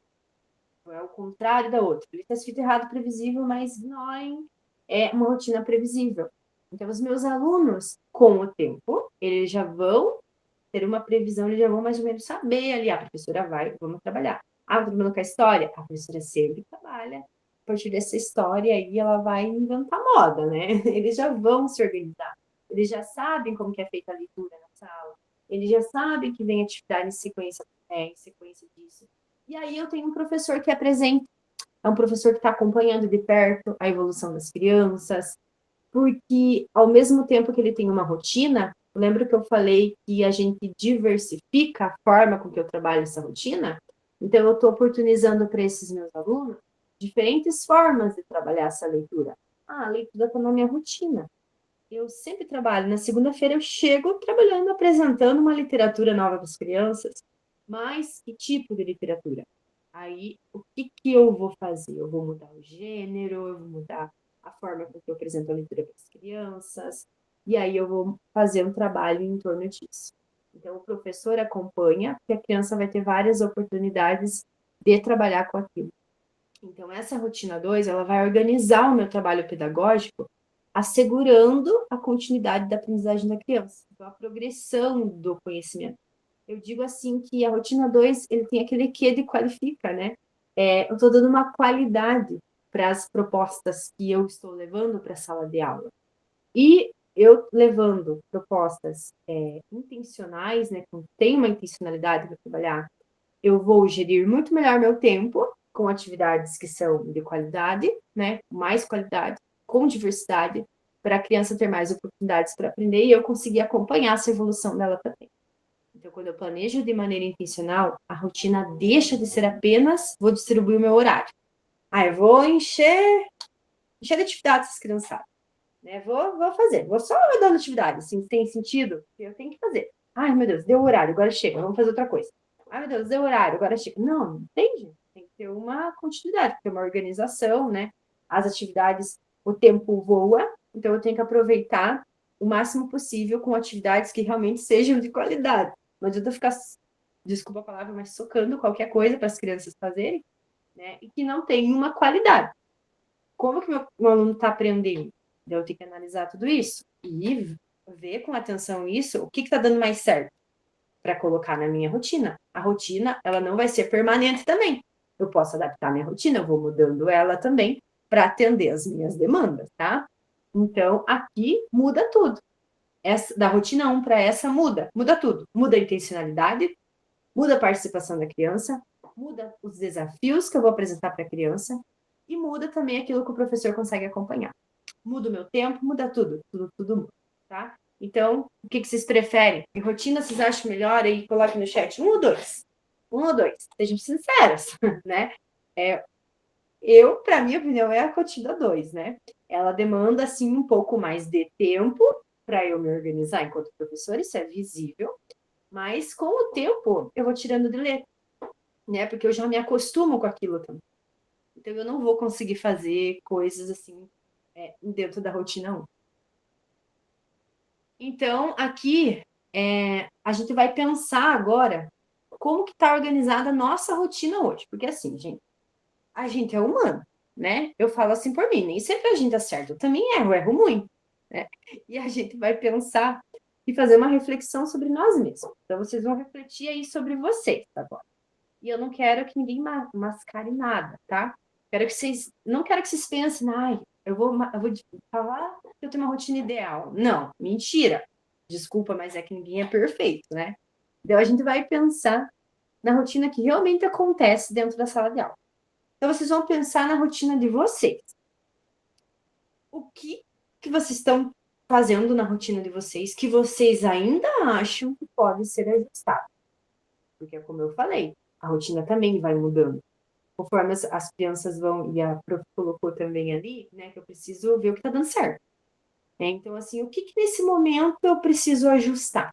é o contrário da outra. Ele está escrito errado, previsível, mas ignorem, é uma rotina previsível. Então, os meus alunos, com o tempo, eles já vão ter uma previsão, eles já vão mais ou menos saber ali, a professora vai, vamos trabalhar. Ah, todo mundo com a história? A professora sempre trabalha. A partir dessa história aí, ela vai inventar moda, né? Eles já vão se organizar. Eles já sabem como que é feita a leitura na sala. Eles já sabem que vem atividade em sequência disso. E aí eu tenho um professor que apresenta. É um professor que está acompanhando de perto a evolução das crianças, porque ao mesmo tempo que ele tem uma rotina, lembra que eu falei que a gente diversifica a forma com que eu trabalho essa rotina? Então, eu estou oportunizando para esses meus alunos diferentes formas de trabalhar essa leitura. Ah, a leitura está na minha rotina. Eu sempre trabalho. Na segunda-feira eu chego trabalhando, apresentando uma literatura nova para as crianças. Mas que tipo de literatura? Aí, o que eu vou fazer? Eu vou mudar o gênero, eu vou mudar a forma com que eu apresento a leitura para as crianças, e aí eu vou fazer um trabalho em torno disso. Então, o professor acompanha, porque a criança vai ter várias oportunidades de trabalhar com aquilo. Então, essa rotina 2, ela vai organizar o meu trabalho pedagógico, assegurando a continuidade da aprendizagem da criança, então, a progressão do conhecimento. Eu digo assim que a rotina 2, ele tem aquele quê de qualifica, né? Eu estou dando uma qualidade para as propostas que eu estou levando para a sala de aula. E eu levando propostas intencionais, né, que tem uma intencionalidade para trabalhar, eu vou gerir muito melhor meu tempo com atividades que são de qualidade, né, mais qualidade, com diversidade, para a criança ter mais oportunidades para aprender e eu conseguir acompanhar essa evolução dela também. Então, quando eu planejo de maneira intencional, a rotina deixa de ser apenas vou distribuir o meu horário. Eu vou encher de atividades essas criançadas. Né? Vou fazer, vou só dando atividade, assim, tem sentido, eu tenho que fazer. Ai, meu Deus, deu horário, agora chega, vamos fazer outra coisa. Ai, meu Deus, deu horário, agora chega. Não, entende? Tem que ter uma continuidade, ter uma organização, né? As atividades, o tempo voa, então eu tenho que aproveitar o máximo possível com atividades que realmente sejam de qualidade. Não adianta ficar, desculpa a palavra, mas socando qualquer coisa para as crianças fazerem, né? E que não tem uma qualidade. Como que meu aluno está aprendendo? Eu tenho que analisar tudo isso e ver com atenção isso, o que está dando mais certo para colocar na minha rotina. A rotina, ela não vai ser permanente também. Eu posso adaptar a minha rotina, eu vou mudando ela também para atender as minhas demandas, tá? Então, aqui muda tudo. Da rotina 1 para essa muda tudo. Muda a intencionalidade, muda a participação da criança, muda os desafios que eu vou apresentar para a criança e muda também aquilo que o professor consegue acompanhar. Muda o meu tempo, muda tudo muda, tá? Então, o que vocês preferem? Que rotina vocês acham melhor? Aí coloquem no chat 1 ou 2. 1 ou 2, sejam sinceros, né? Para minha opinião, é a rotina 2, né? Ela demanda, assim, um pouco mais de tempo para eu me organizar enquanto professor, isso é visível, mas com o tempo eu vou tirando de letra, né? Porque eu já me acostumo com aquilo também. Então, eu não vou conseguir fazer coisas assim dentro da rotina 1. Então, aqui, a gente vai pensar agora como que está organizada a nossa rotina hoje. Porque assim, gente, a gente é humano, né? Eu falo assim por mim, nem sempre a gente acerta. Eu também erro muito, né? E a gente vai pensar e fazer uma reflexão sobre nós mesmos. Então, vocês vão refletir aí sobre vocês agora. E eu não quero que ninguém mascare nada, tá? Não quero que vocês pensem, eu vou falar que eu tenho uma rotina ideal. Não, mentira. Desculpa, mas é que ninguém é perfeito, né? Então, a gente vai pensar na rotina que realmente acontece dentro da sala de aula. Então, vocês vão pensar na rotina de vocês. O que vocês estão fazendo na rotina de vocês que vocês ainda acham que pode ser ajustado? Porque, como eu falei, a rotina também vai mudando. Conforme as crianças vão, e a prof colocou também ali, né, que eu preciso ver o que está dando certo. Então, assim, o que nesse momento eu preciso ajustar?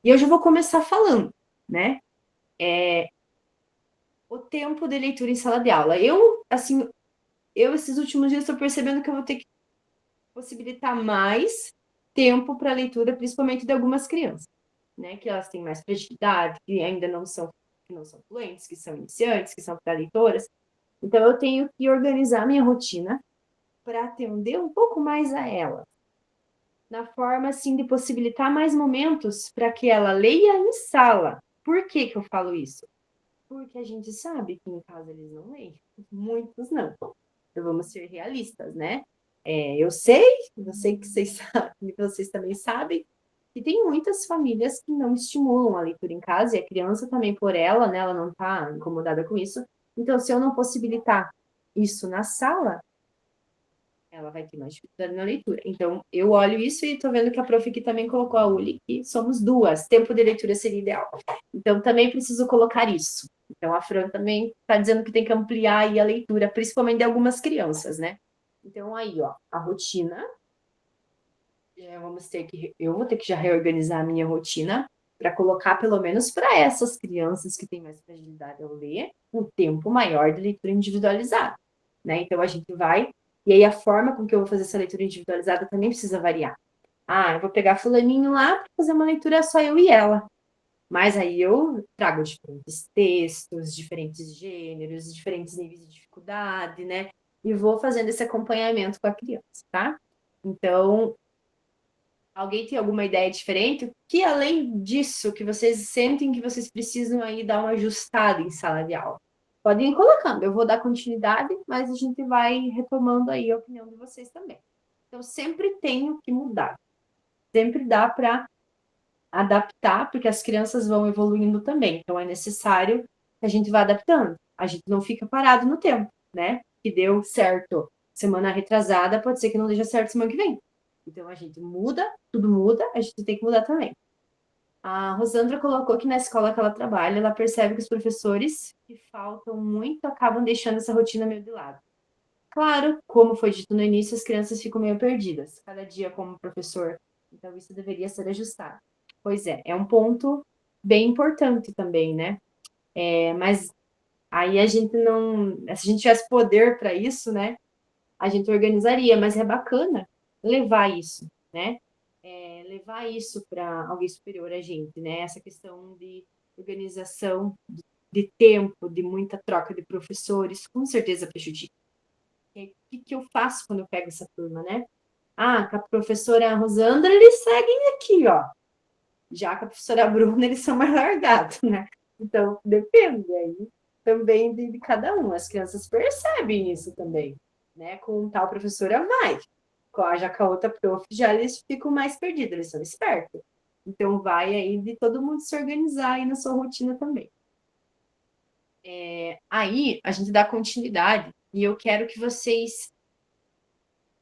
E eu já vou começar falando, né? O tempo de leitura em sala de aula. Esses últimos dias, estou percebendo que eu vou ter que possibilitar mais tempo para leitura, principalmente de algumas crianças, né? Que elas têm mais fragilidade, que ainda não são fluentes, que são iniciantes, que são pré-leitoras. Então, eu tenho que organizar minha rotina para atender um pouco mais a ela, na forma, assim, de possibilitar mais momentos para que ela leia em sala. Por que que eu falo isso? Porque a gente sabe que em casa eles não leem, muitos não. Então, vamos ser realistas, né? Eu sei que vocês sabem, que vocês também sabem, que tem muitas famílias que não estimulam a leitura em casa, e a criança também por ela, né? Ela não está incomodada com isso. Então, se eu não possibilitar isso na sala, ela vai ter mais dificuldade na leitura. Então, eu olho isso e estou vendo que a prof aqui também colocou a Uli, que somos duas, tempo de leitura seria ideal. Então, também preciso colocar isso. Então, a Fran também está dizendo que tem que ampliar aí a leitura, principalmente de algumas crianças, né? Então, aí, ó, a rotina. Eu vou ter que já reorganizar a minha rotina para colocar, pelo menos para essas crianças que têm mais fragilidade ao ler, um tempo maior de leitura individualizada, né? Então, a gente vai... E aí, a forma com que eu vou fazer essa leitura individualizada também precisa variar. Eu vou pegar fulaninho lá para fazer uma leitura só eu e ela. Mas aí eu trago diferentes textos, diferentes gêneros, diferentes níveis de dificuldade, né? E vou fazendo esse acompanhamento com a criança, tá? Então, alguém tem alguma ideia diferente? Que além disso, que vocês sentem que vocês precisam aí dar uma ajustada em sala de aula? Podem ir colocando, eu vou dar continuidade, mas a gente vai retomando aí a opinião de vocês também. Então, sempre tenho que mudar. Sempre dá para adaptar, porque as crianças vão evoluindo também. Então, é necessário que a gente vá adaptando. A gente não fica parado no tempo, né? Que deu certo semana retrasada, pode ser que não dê certo semana que vem. Então, a gente muda, tudo muda, a gente tem que mudar também. A Rosandra colocou que na escola que ela trabalha, ela percebe que os professores que faltam muito acabam deixando essa rotina meio de lado. Claro, como foi dito no início, as crianças ficam meio perdidas, cada dia como professor. Então, isso deveria ser ajustado. Pois é um ponto bem importante também, né? Mas aí a gente não... Se a gente tivesse poder para isso, né? A gente organizaria, mas é bacana levar isso, né? Levar isso para alguém superior a gente, né? Essa questão de organização, de tempo, de muita troca de professores, com certeza prejudica. O que eu faço quando eu pego essa turma, né? Com a professora Rosandra, eles seguem aqui, ó. Já com a professora Bruna, eles são mais largados, né? Então, depende aí também de cada um. As crianças percebem isso também, né? Com tal professora vai. Já com a outra prof, já eles ficam mais perdidos, eles são espertos. Então, vai aí de todo mundo se organizar aí na sua rotina também. Aí, a gente dá continuidade e eu quero que vocês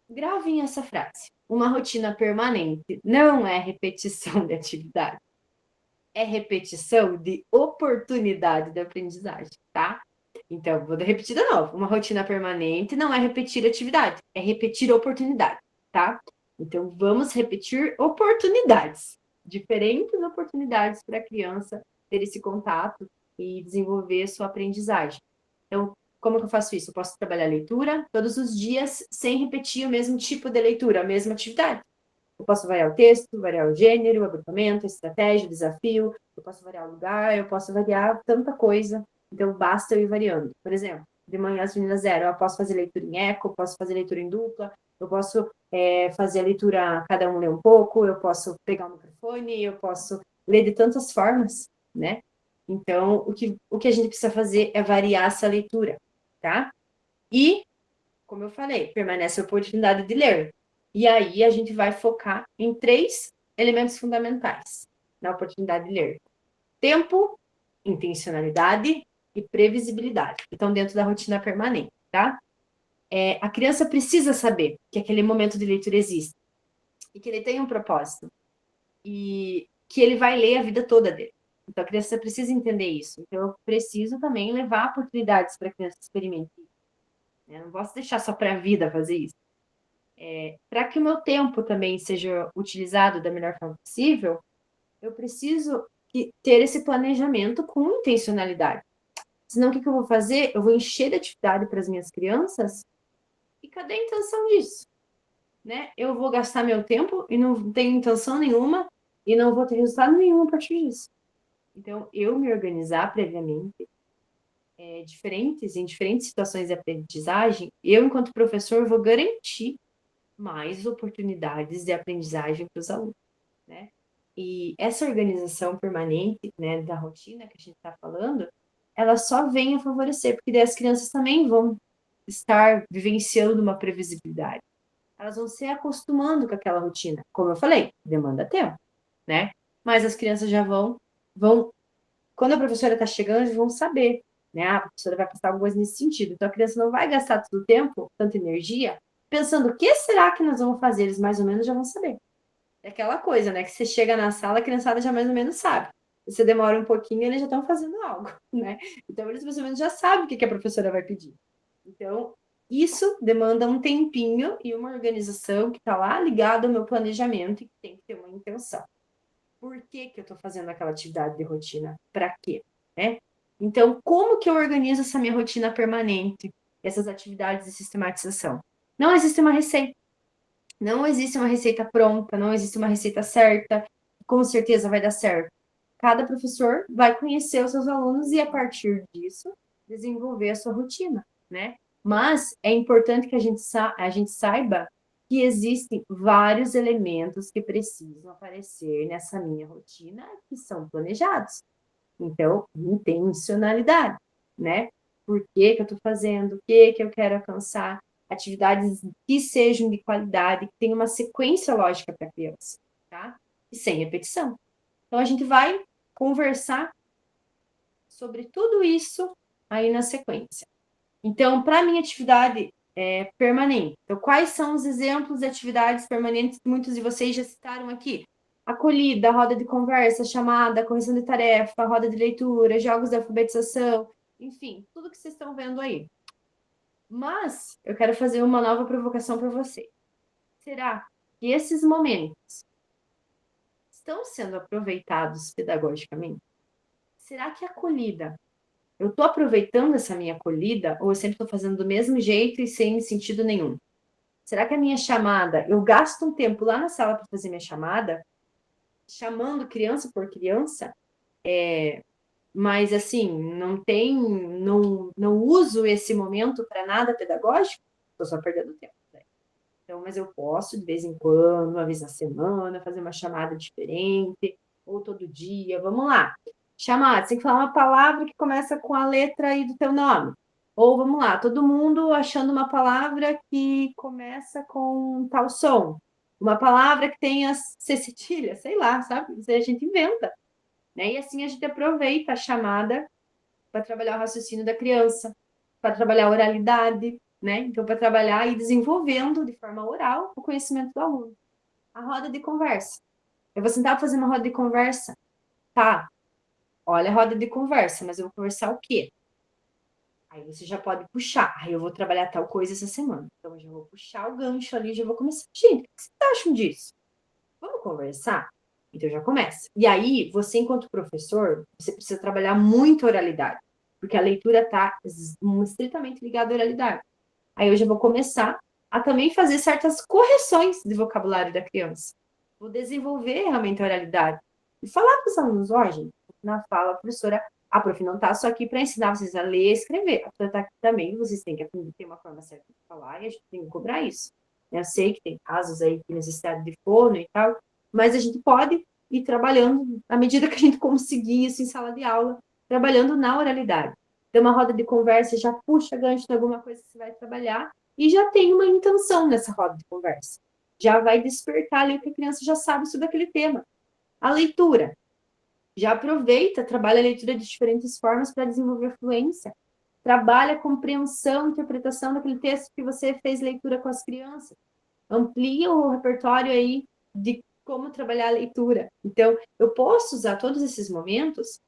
gravem essa frase. Uma rotina permanente não é repetição de atividade. É repetição de oportunidade de aprendizagem, tá? Então, vou repetir de novo. Uma rotina permanente não é repetir atividade, é repetir oportunidade, tá? Então, vamos repetir oportunidades. Diferentes oportunidades para a criança ter esse contato e desenvolver sua aprendizagem. Então, como que eu faço isso? Eu posso trabalhar a leitura todos os dias sem repetir o mesmo tipo de leitura, a mesma atividade. Eu posso variar o texto, variar o gênero, o agrupamento, a estratégia, o desafio, eu posso variar o lugar, eu posso variar tanta coisa. Então, basta eu ir variando. Por exemplo, de manhã as meninas zero, eu posso fazer leitura em eco, eu posso fazer leitura em dupla, eu posso fazer a leitura, cada um lê um pouco, eu posso pegar o microfone, eu posso ler de tantas formas, né? Então, o que a gente precisa fazer é variar essa leitura, tá? E, como eu falei, permanece a oportunidade de ler. E aí a gente vai focar em 3 elementos fundamentais na oportunidade de ler: tempo, intencionalidade e previsibilidade. Então, dentro da rotina permanente, tá? A criança precisa saber que aquele momento de leitura existe e que ele tem um propósito e que ele vai ler a vida toda dele. Então, a criança precisa entender isso. Então, eu preciso também levar oportunidades para a criança experimentar. Eu não posso deixar só para a vida fazer isso. Para que o meu tempo também seja utilizado da melhor forma possível, eu preciso ter esse planejamento com intencionalidade. Senão, o que eu vou fazer? Eu vou encher de atividade para as minhas crianças e cadê a intenção disso? Né? Eu vou gastar meu tempo e não tenho intenção nenhuma e não vou ter resultado nenhum a partir disso. Então, eu me organizar previamente, diferentes, em diferentes situações de aprendizagem, eu, enquanto professor, vou garantir mais oportunidades de aprendizagem para os alunos, né? E essa organização permanente, né, da rotina que a gente está falando, ela só vem a favorecer, porque daí as crianças também vão estar vivenciando uma previsibilidade. Elas vão se acostumando com aquela rotina. Como eu falei, demanda tempo, né? Mas as crianças já vão quando a professora está chegando, eles vão saber, né? A professora vai passar alguma coisa nesse sentido. Então, a criança não vai gastar todo o tempo, tanta energia, pensando o que será que nós vamos fazer. Eles mais ou menos já vão saber. É aquela coisa, né? Que você chega na sala, a criançada já mais ou menos sabe. Você demora um pouquinho, eles já estão fazendo algo, né? Então, eles mais ou menos já sabem o que a professora vai pedir. Então, isso demanda um tempinho e uma organização que está lá ligada ao meu planejamento e que tem que ter uma intenção. Por que eu estou fazendo aquela atividade de rotina? Para quê? Né? Então, como que eu organizo essa minha rotina permanente, essas atividades de sistematização? Não existe uma receita. Não existe uma receita pronta, não existe uma receita certa, com certeza vai dar certo. Cada professor vai conhecer os seus alunos e, a partir disso, desenvolver a sua rotina, né? Mas é importante que a gente saiba que existem vários elementos que precisam aparecer nessa minha rotina que são planejados. Então, intencionalidade, né? Por que eu estou fazendo? O que eu quero alcançar? Atividades que sejam de qualidade, que tenham uma sequência lógica para a criança, tá? E sem repetição. Então, a gente vai conversar sobre tudo isso aí na sequência. Então, para a minha atividade permanente, então, quais são os exemplos de atividades permanentes que muitos de vocês já citaram aqui? Acolhida, roda de conversa, chamada, correção de tarefa, roda de leitura, jogos de alfabetização, enfim, tudo que vocês estão vendo aí. Mas eu quero fazer uma nova provocação para vocês. Será que esses momentos estão sendo aproveitados pedagogicamente? Será que a acolhida, eu estou aproveitando essa minha acolhida ou eu sempre estou fazendo do mesmo jeito e sem sentido nenhum? Será que a minha chamada, eu gasto um tempo lá na sala para fazer minha chamada, chamando criança por criança, mas assim, não uso esse momento para nada pedagógico, estou só perdendo tempo. Né? Então, mas eu posso, de vez em quando, uma vez na semana, fazer uma chamada diferente, ou todo dia, vamos lá. Chamada, você tem que falar uma palavra que começa com a letra aí do teu nome. Ou, vamos lá, todo mundo achando uma palavra que começa com tal som. Uma palavra que tenha C cedilha, sei lá, sabe? Isso aí a gente inventa. Né? E assim a gente aproveita a chamada para trabalhar o raciocínio da criança, para trabalhar a oralidade, né? Então, para trabalhar e desenvolvendo de forma oral o conhecimento do aluno. A roda de conversa. Eu vou sentar para fazer uma roda de conversa. Tá, olha a roda de conversa, mas eu vou conversar o quê? Aí você já pode puxar. Aí eu vou trabalhar tal coisa essa semana. Então, eu já vou puxar o gancho ali, já vou começar. Gente, o que vocês acham disso? Vamos conversar? Então, já começa. E aí, você, enquanto professor, você precisa trabalhar muito a oralidade. Porque a leitura está estritamente ligada à oralidade. Aí eu já vou começar a também fazer certas correções de vocabulário da criança. Vou desenvolver realmente a oralidade. E falar para os alunos, ó, gente, na fala, professora, a prof não está só aqui para ensinar vocês a ler e escrever. A professora está aqui também, vocês têm que aprender a ter uma forma certa de falar e a gente tem que cobrar isso. Eu sei que tem casos aí que necessidade de fono e tal, mas a gente pode ir trabalhando à medida que a gente conseguir isso em sala de aula, trabalhando na oralidade. Tem uma roda de conversa, já puxa gancho de alguma coisa que você vai trabalhar e já tem uma intenção nessa roda de conversa. Já vai despertar ali o que a criança já sabe sobre aquele tema. A leitura. Já aproveita, trabalha a leitura de diferentes formas para desenvolver a fluência. Trabalha a compreensão, interpretação daquele texto que você fez leitura com as crianças. Amplia o repertório aí de como trabalhar a leitura. Então, eu posso usar todos esses momentos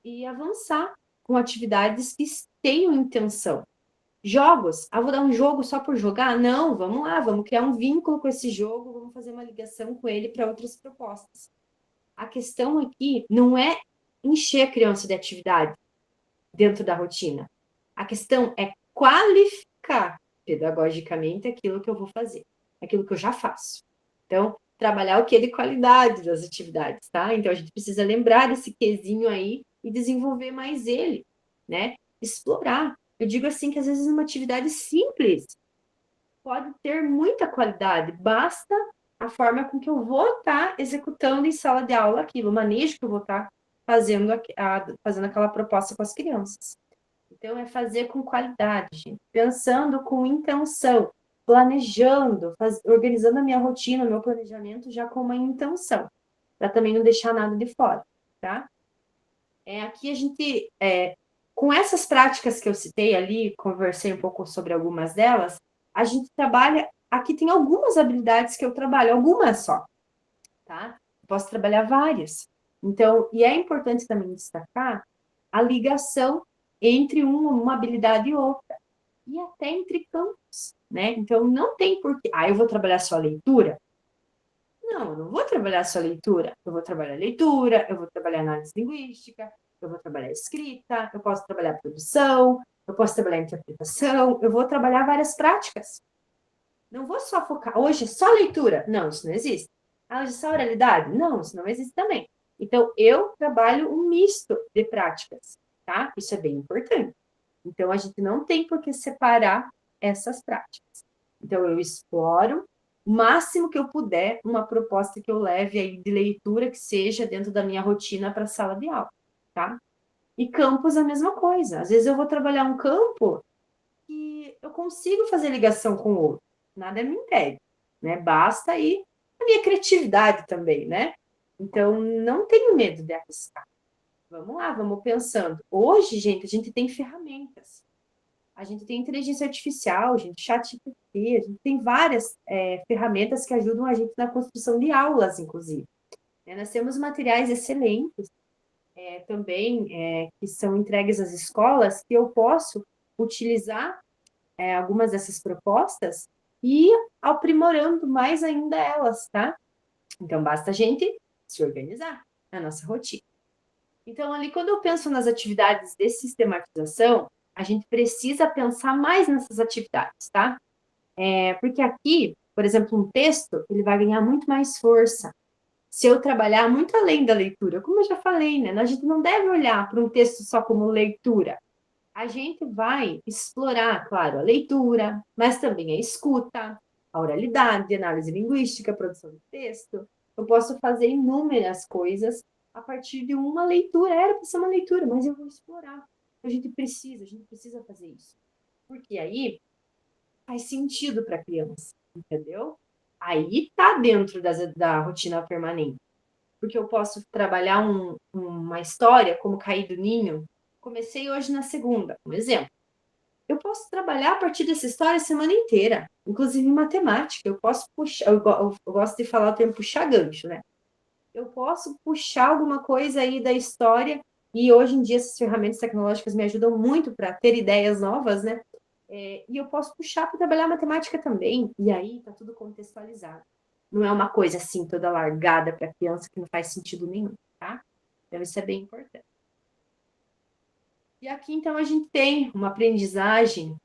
e avançar com atividades que tenham intenção. Jogos. Vou dar um jogo só por jogar? Não, vamos lá, vamos criar um vínculo com esse jogo, vamos fazer uma ligação com ele para outras propostas. A questão aqui não é encher a criança de atividade dentro da rotina. A questão é qualificar pedagogicamente aquilo que eu vou fazer, aquilo que eu já faço. Então, trabalhar o que de qualidade das atividades, tá? Então, a gente precisa lembrar desse quezinho aí e desenvolver mais ele, né? explorar. Eu digo assim que às vezes uma atividade simples pode ter muita qualidade, basta a forma com que eu vou estar executando em sala de aula aquilo, o manejo que eu vou estar fazendo, fazendo aquela proposta com as crianças. Então, é fazer com qualidade, gente, pensando com intenção, planejando, organizando a minha rotina, o meu planejamento já com uma intenção, para também não deixar nada de fora, tá? Aqui a gente, com essas práticas que eu citei ali, conversei um pouco sobre algumas delas, a gente trabalha, aqui tem algumas habilidades que eu trabalho, algumas só, tá? Posso trabalhar várias. Então, e é importante também destacar a ligação entre uma habilidade e outra, e até entre campos, né? Então, não tem porquê, eu vou trabalhar só leitura? Não, eu não vou trabalhar só leitura. Eu vou trabalhar leitura, eu vou trabalhar análise linguística, eu vou trabalhar escrita, eu posso trabalhar produção, eu posso trabalhar interpretação, eu vou trabalhar várias práticas. Não vou só focar, hoje é só leitura. Não, isso não existe. Hoje é só oralidade? Não, isso não existe também. Então, eu trabalho um misto de práticas, tá? Isso é bem importante. Então, a gente não tem por que separar essas práticas. Então, eu exploro o máximo que eu puder uma proposta que eu leve aí de leitura que seja dentro da minha rotina para a sala de aula, tá? E campos a mesma coisa. Às vezes eu vou trabalhar um campo que eu consigo fazer ligação com o outro. Nada me impede, né? Basta aí a minha criatividade também, né? Então, não tenho medo de arriscar. Vamos lá, vamos pensando. Hoje, gente, a gente tem ferramentas. A gente tem inteligência artificial, gente, ChatGPT, a gente tem várias ferramentas que ajudam a gente na construção de aulas, inclusive. Nós temos materiais excelentes também, que são entregues às escolas, que eu posso utilizar algumas dessas propostas e aprimorando mais ainda elas, tá? Então, basta a gente se organizar na nossa rotina. Então, ali, quando eu penso nas atividades de sistematização, a gente precisa pensar mais nessas atividades, tá? Porque aqui, por exemplo, um texto, ele vai ganhar muito mais força se eu trabalhar muito além da leitura. Como eu já falei, né? A gente não deve olhar para um texto só como leitura. A gente vai explorar, claro, a leitura, mas também a escuta, a oralidade, a análise linguística, a produção de texto. Eu posso fazer inúmeras coisas a partir de uma leitura. Era para ser uma leitura, mas eu vou explorar. A gente precisa fazer isso. Porque aí faz sentido para a criança, entendeu? Aí tá dentro da rotina permanente. Porque eu posso trabalhar uma história como Cair do Ninho. Comecei hoje na segunda, um exemplo. Eu posso trabalhar a partir dessa história a semana inteira, inclusive em matemática. Eu posso puxar, eu gosto de falar o termo puxar gancho, né? Eu posso puxar alguma coisa aí da história, e hoje em dia essas ferramentas tecnológicas me ajudam muito para ter ideias novas, né? E eu posso puxar para trabalhar matemática também, e aí tá tudo contextualizado. Não é uma coisa assim toda largada para a criança que não faz sentido nenhum, tá? Então isso é bem importante. E aqui, então, a gente tem uma aprendizagem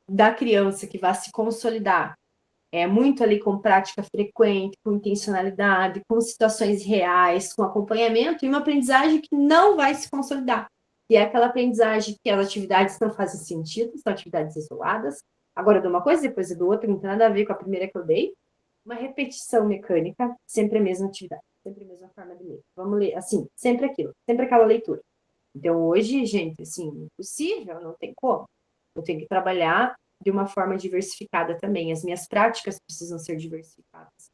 da criança que vai se consolidar. Muito ali com prática frequente, com intencionalidade, com situações reais, com acompanhamento, e uma aprendizagem que não vai se consolidar. E é aquela aprendizagem que as atividades não fazem sentido, são atividades isoladas. Agora eu dou uma coisa, depois eu dou outra, não tem nada a ver com a primeira que eu dei. Uma repetição mecânica, sempre a mesma atividade, sempre a mesma forma de ler. Vamos ler, assim, sempre aquilo, sempre aquela leitura. Então, hoje, gente, assim, impossível, não tem como. Eu tenho que trabalhar de uma forma diversificada também. As minhas práticas precisam ser diversificadas.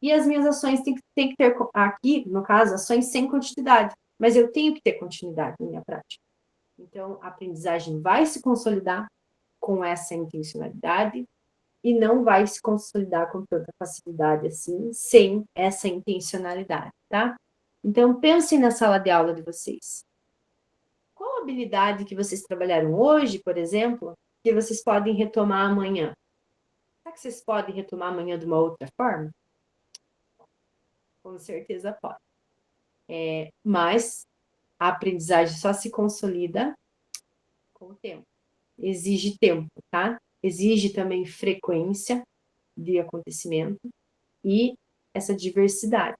E as minhas ações têm que ter, aqui, no caso, ações sem continuidade. Mas eu tenho que ter continuidade na minha prática. Então, a aprendizagem vai se consolidar com essa intencionalidade e não vai se consolidar com tanta facilidade assim, sem essa intencionalidade, tá? Então, pensem na sala de aula de vocês. Qual habilidade que vocês trabalharam hoje, por exemplo, que vocês podem retomar amanhã? Será que vocês podem retomar amanhã de uma outra forma? Com certeza pode. Mas a aprendizagem só se consolida com o tempo. Exige tempo, tá? Exige também frequência de acontecimento e essa diversidade,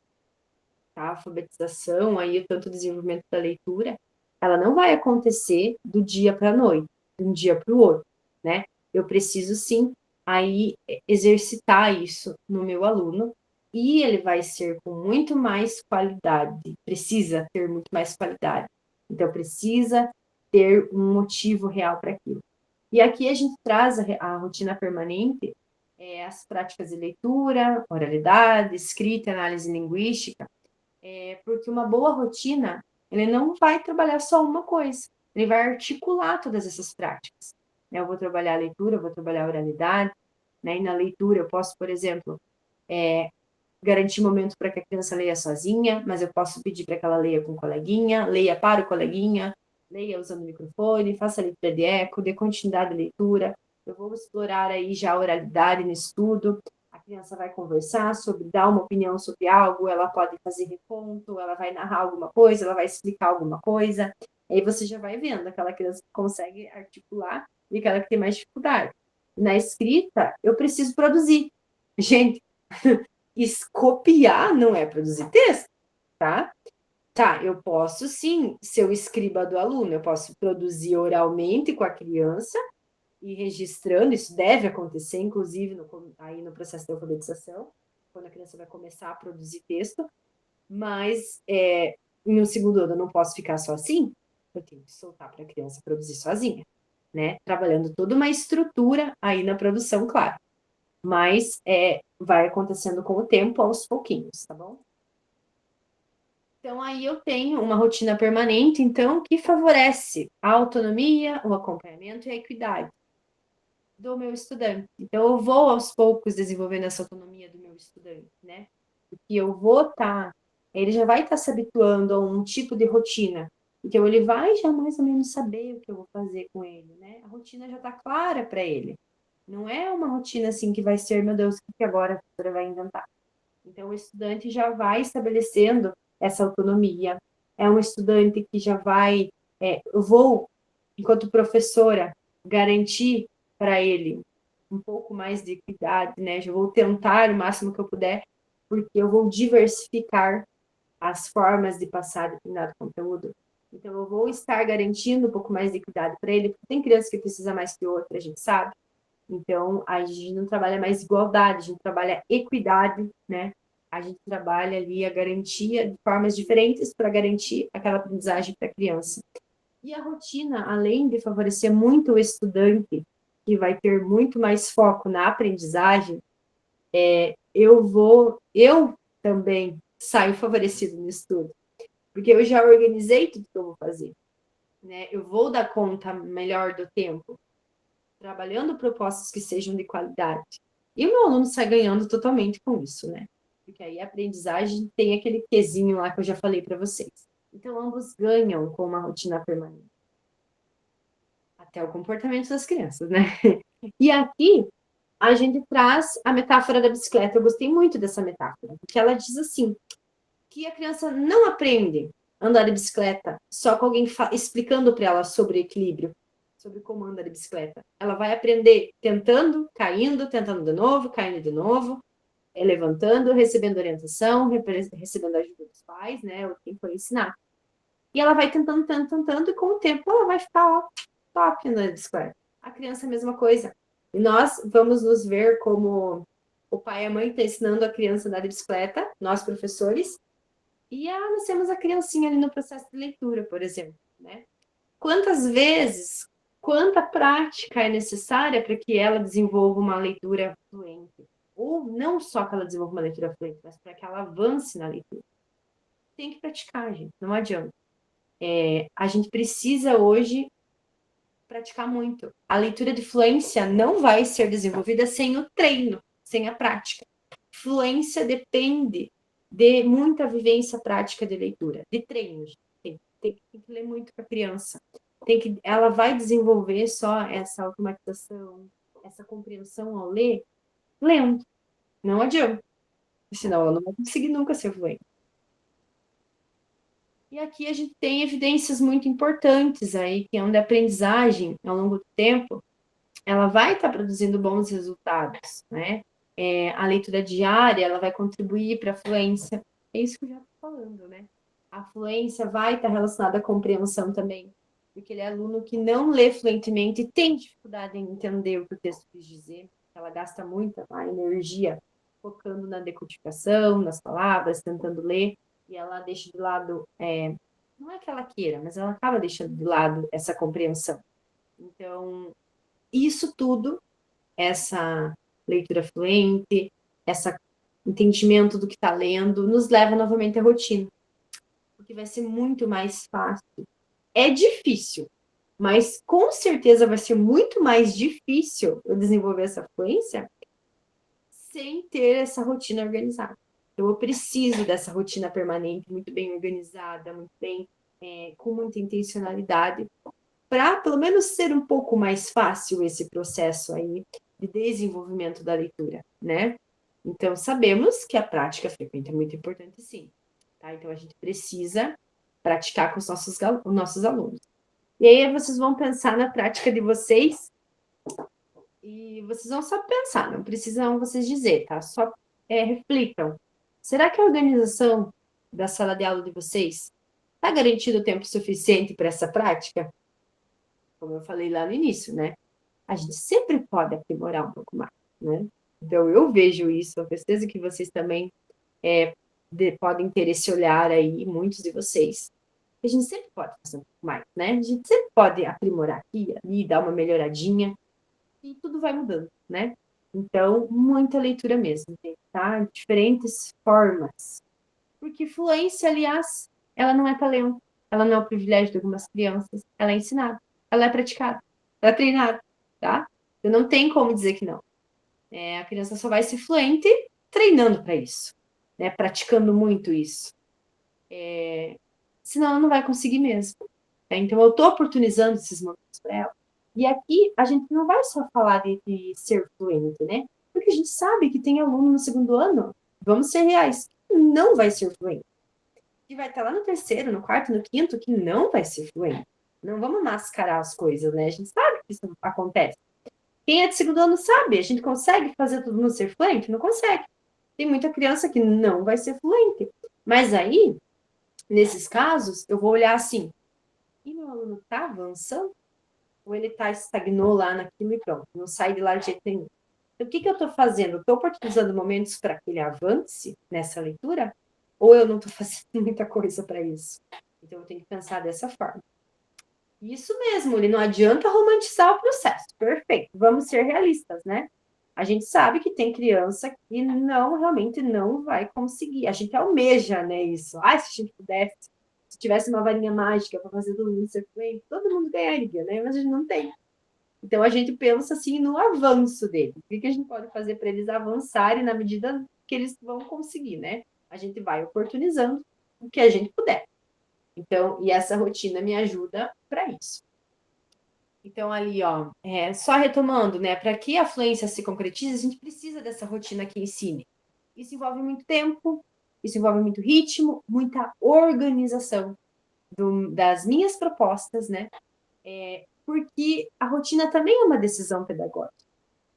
tá? A alfabetização, aí tanto o desenvolvimento da leitura, ela não vai acontecer do dia para a noite, de um dia para o outro, né? Eu preciso, sim, aí exercitar isso no meu aluno, e ele vai ser com muito mais qualidade, precisa ter muito mais qualidade. Então, precisa ter um motivo real para aquilo. E aqui a gente traz a rotina permanente, as práticas de leitura, oralidade, escrita, análise linguística, porque uma boa rotina, ele não vai trabalhar só uma coisa, ele vai articular todas essas práticas. Eu vou trabalhar a leitura, eu vou trabalhar a oralidade, né? E na leitura eu posso, por exemplo, garantir momentos para que a criança leia sozinha, mas eu posso pedir para que ela leia com o coleguinha, leia para o coleguinha, leia usando o microfone, faça leitura de eco, dê continuidade à leitura. Eu vou explorar aí já a oralidade no estudo. A criança vai conversar sobre, dar uma opinião sobre algo, ela pode fazer reconto, ela vai narrar alguma coisa, ela vai explicar alguma coisa. Aí você já vai vendo aquela criança que consegue articular e aquela que tem mais dificuldade. Na escrita, eu preciso produzir. Gente, copiar não é produzir texto, tá? Tá, eu posso sim ser o escriba do aluno, eu posso produzir oralmente com a criança e registrando, isso deve acontecer, inclusive, aí no processo de alfabetização, quando a criança vai começar a produzir texto, mas em um segundo ano eu não posso ficar só assim, eu tenho que soltar para a criança produzir sozinha, né? Trabalhando toda uma estrutura aí na produção, claro. Mas vai acontecendo com o tempo, aos pouquinhos, tá bom? Então, aí eu tenho uma rotina permanente, então, que favorece a autonomia, o acompanhamento e a equidade do meu estudante. Então, eu vou, aos poucos, desenvolvendo essa autonomia do meu estudante, né? Porque eu vou ele já vai estar se habituando a um tipo de rotina. Então, ele vai já mais ou menos saber o que eu vou fazer com ele, né? A rotina já está clara para ele. Não é uma rotina assim que vai ser, meu Deus, o que agora a professora vai inventar? Então, o estudante já vai estabelecendo essa autonomia. É um estudante que já vai, eu vou, enquanto professora, garantir para ele um pouco mais de equidade, né? Já vou tentar o máximo que eu puder, porque eu vou diversificar as formas de passar determinado conteúdo. Então, eu vou estar garantindo um pouco mais de equidade para ele, porque tem criança que precisa mais que outra, a gente sabe. Então, a gente não trabalha mais igualdade, a gente trabalha equidade, né? A gente trabalha ali a garantia de formas diferentes para garantir aquela aprendizagem para a criança. E a rotina, além de favorecer muito o estudante, que vai ter muito mais foco na aprendizagem, eu também saio favorecido no estudo, porque eu já organizei tudo que eu vou fazer, né? Eu vou dar conta melhor do tempo, trabalhando propostas que sejam de qualidade. E o meu aluno sai ganhando totalmente com isso, né? Porque aí a aprendizagem tem aquele quesinho lá que eu já falei para vocês. Então, ambos ganham com uma rotina permanente. Até o comportamento das crianças, né? E aqui, a gente traz a metáfora da bicicleta. Eu gostei muito dessa metáfora, porque ela diz assim, que a criança não aprende a andar de bicicleta só com alguém explicando para ela sobre equilíbrio, sobre como andar de bicicleta. Ela vai aprender tentando, caindo, tentando de novo, caindo de novo, levantando, recebendo orientação, recebendo a ajuda dos pais, né, ou quem foi ensinar. E ela vai tentando, e com o tempo ela vai ficar top andando de bicicleta. A criança é a mesma coisa. E nós vamos nos ver como o pai e a mãe estão ensinando a criança a andar de bicicleta, nós professores, e nós temos a criancinha ali no processo de leitura, por exemplo, né? Quantas vezes, quanta prática é necessária para que ela desenvolva uma leitura fluente? Ou não só que ela desenvolva uma leitura fluente, mas para que ela avance na leitura. Tem que praticar, gente, não adianta. A gente precisa hoje praticar muito. A leitura de fluência não vai ser desenvolvida sem o treino, sem a prática. Fluência depende de muita vivência prática de leitura, de treino. Tem que ler muito com a criança. Ela vai desenvolver só essa automatização, essa compreensão ao ler, lendo. Não adianta. Senão ela não vai conseguir nunca ser fluente. E aqui a gente tem evidências muito importantes aí, que é onde a aprendizagem, ao longo do tempo, ela vai estar produzindo bons resultados, né? A leitura diária, ela vai contribuir para a fluência. É isso que eu já estou falando, né? A fluência vai estar relacionada à compreensão também, porque ele é aluno que não lê fluentemente e tem dificuldade em entender o que o texto quis dizer. Ela gasta muita energia focando na decodificação, nas palavras, tentando ler, e ela deixa de lado, não é que ela queira, mas ela acaba deixando de lado essa compreensão. Então, isso tudo, essa leitura fluente, esse entendimento do que está lendo, nos leva novamente à rotina, porque vai ser muito mais fácil. É difícil, mas com certeza vai ser muito mais difícil eu desenvolver essa fluência sem ter essa rotina organizada. Então, eu preciso dessa rotina permanente, muito bem organizada, muito bem, com muita intencionalidade, para pelo menos ser um pouco mais fácil esse processo aí de desenvolvimento da leitura, né? Então, sabemos que a prática frequente é muito importante, sim. Tá? Então, a gente precisa praticar com os nossos alunos. E aí, vocês vão pensar na prática de vocês e vocês vão só pensar, não precisam vocês dizer, tá? Só reflitam. Será que a organização da sala de aula de vocês está garantindo tempo suficiente para essa prática? Como eu falei lá no início, né? A gente sempre pode aprimorar um pouco mais, né? Então, eu vejo isso, tenho certeza que vocês também podem ter esse olhar aí, muitos de vocês. A gente sempre pode fazer um pouco mais, né? A gente sempre pode aprimorar aqui, ali, dar uma melhoradinha, e tudo vai mudando, né? Então, muita leitura mesmo, tá? Diferentes formas. Porque fluência, aliás, ela não é talento, ela não é o privilégio de algumas crianças, ela é ensinada, ela é praticada, ela é treinada, tá? Então, não tem como dizer que não. A criança só vai ser fluente treinando para isso, né? Praticando muito isso. Senão ela não vai conseguir mesmo. Tá? Então, eu estou oportunizando esses momentos para ela. E aqui a gente não vai só falar de ser fluente, né? Porque a gente sabe que tem aluno no segundo ano, vamos ser reais, que não vai ser fluente. E vai estar lá no terceiro, no quarto, no quinto, que não vai ser fluente. Não vamos mascarar as coisas, né? A gente sabe que isso acontece. Quem é de segundo ano sabe, a gente consegue fazer todo mundo ser fluente? Não consegue. Tem muita criança que não vai ser fluente. Mas aí, nesses casos, eu vou olhar assim, e meu aluno está avançando? Ou ele estagnou lá naquilo e pronto, não sai de lá de jeito nenhum. Então, o que eu estou fazendo? Estou oportunizando momentos para que ele avance nessa leitura? Ou eu não estou fazendo muita coisa para isso? Então, eu tenho que pensar dessa forma. Isso mesmo, não adianta romantizar o processo. Perfeito, vamos ser realistas, né? A gente sabe que tem criança que realmente não vai conseguir. A gente almeja, né, isso. Se a gente pudesse, se tivesse uma varinha mágica para fazer todo mundo ser fluente, todo mundo ganharia, né? Mas a gente não tem. Então, a gente pensa, assim, no avanço dele. O que a gente pode fazer para eles avançarem na medida que eles vão conseguir, né? A gente vai oportunizando o que a gente puder. Então, e essa rotina me ajuda para isso. Então, ali, ó, só retomando, né? Para que a fluência se concretize, a gente precisa dessa rotina que ensine. Isso envolve muito tempo, isso envolve muito ritmo, muita organização das minhas propostas, né? Porque a rotina também é uma decisão pedagógica.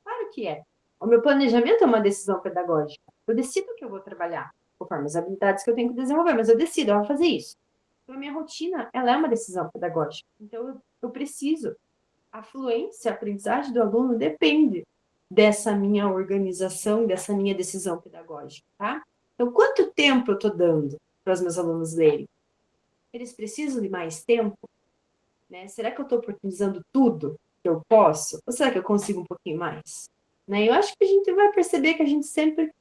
Claro que é. O meu planejamento é uma decisão pedagógica. Eu decido que eu vou trabalhar conforme as habilidades que eu tenho que desenvolver, mas eu decido, eu vou fazer isso. Então, a minha rotina, ela é uma decisão pedagógica. Então, eu preciso. A fluência, a aprendizagem do aluno depende dessa minha organização, dessa minha decisão pedagógica, tá? Então, quanto tempo eu estou dando para os meus alunos lerem? Eles precisam de mais tempo? Né? Será que eu estou oportunizando tudo que eu posso? Ou será que eu consigo um pouquinho mais? Né? Eu acho que a gente vai perceber que a gente sempre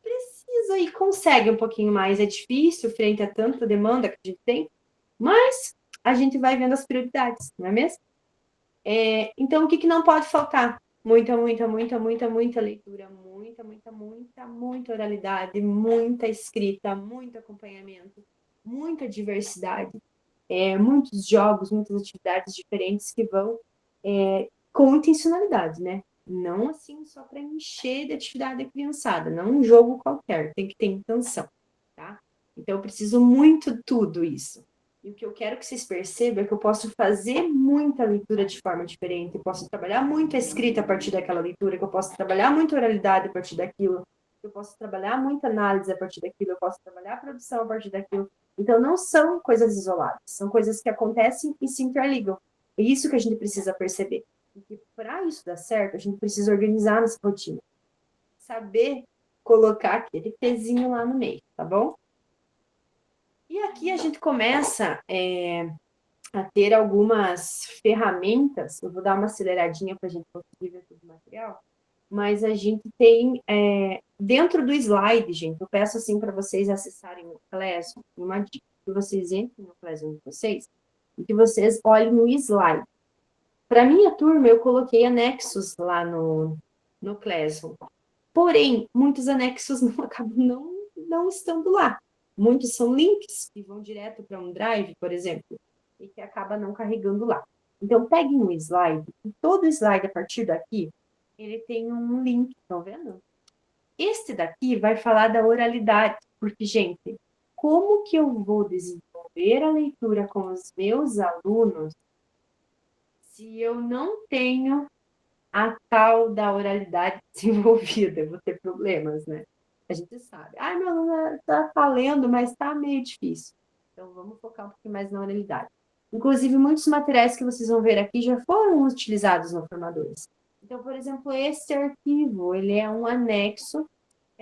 precisa e consegue um pouquinho mais. É difícil frente a tanta demanda que a gente tem, mas a gente vai vendo as prioridades, não é mesmo? Então, o que não pode faltar? Muita leitura, muita oralidade, muita escrita, muito acompanhamento, muita diversidade, muitos jogos, muitas atividades diferentes que vão com intencionalidade, né? Não assim só para encher de atividade a criançada, não um jogo qualquer, tem que ter intenção, tá? Então, eu preciso muito tudo isso. E o que eu quero que vocês percebam é que eu posso fazer muita leitura de forma diferente, eu posso trabalhar muito a escrita a partir daquela leitura, que eu posso trabalhar muito a oralidade a partir daquilo, eu posso trabalhar muita análise a partir daquilo, eu posso trabalhar a produção a partir daquilo, Então, não são coisas isoladas, são coisas que acontecem e se interligam. É isso que a gente precisa perceber. Porque para isso dar certo, a gente precisa organizar nossa rotina. Saber colocar aquele pezinho lá no meio, tá bom? E aqui a gente começa a ter algumas ferramentas. Eu vou dar uma aceleradinha para a gente conseguir ver todo o material. Mas a gente tem, dentro do slide, gente, eu peço assim para vocês acessarem o Classroom, uma dica, que vocês entrem no Classroom de vocês e que vocês olhem no slide. Para minha turma, eu coloquei anexos lá no Classroom. Porém, muitos anexos acabam não estando lá. Muitos são links que vão direto para um drive, por exemplo, e que acaba não carregando lá. Então, peguem um slide, e todo slide, a partir daqui, ele tem um link, estão vendo? Este daqui vai falar da oralidade, porque, gente, como que eu vou desenvolver a leitura com os meus alunos se eu não tenho a tal da oralidade desenvolvida? Eu vou ter problemas, né? A gente sabe. Ah, meu aluno está lendo, mas está meio difícil. Então, vamos focar um pouquinho mais na oralidade. Inclusive, muitos materiais que vocês vão ver aqui já foram utilizados no Formadores. Então, por exemplo, esse arquivo, ele é um anexo,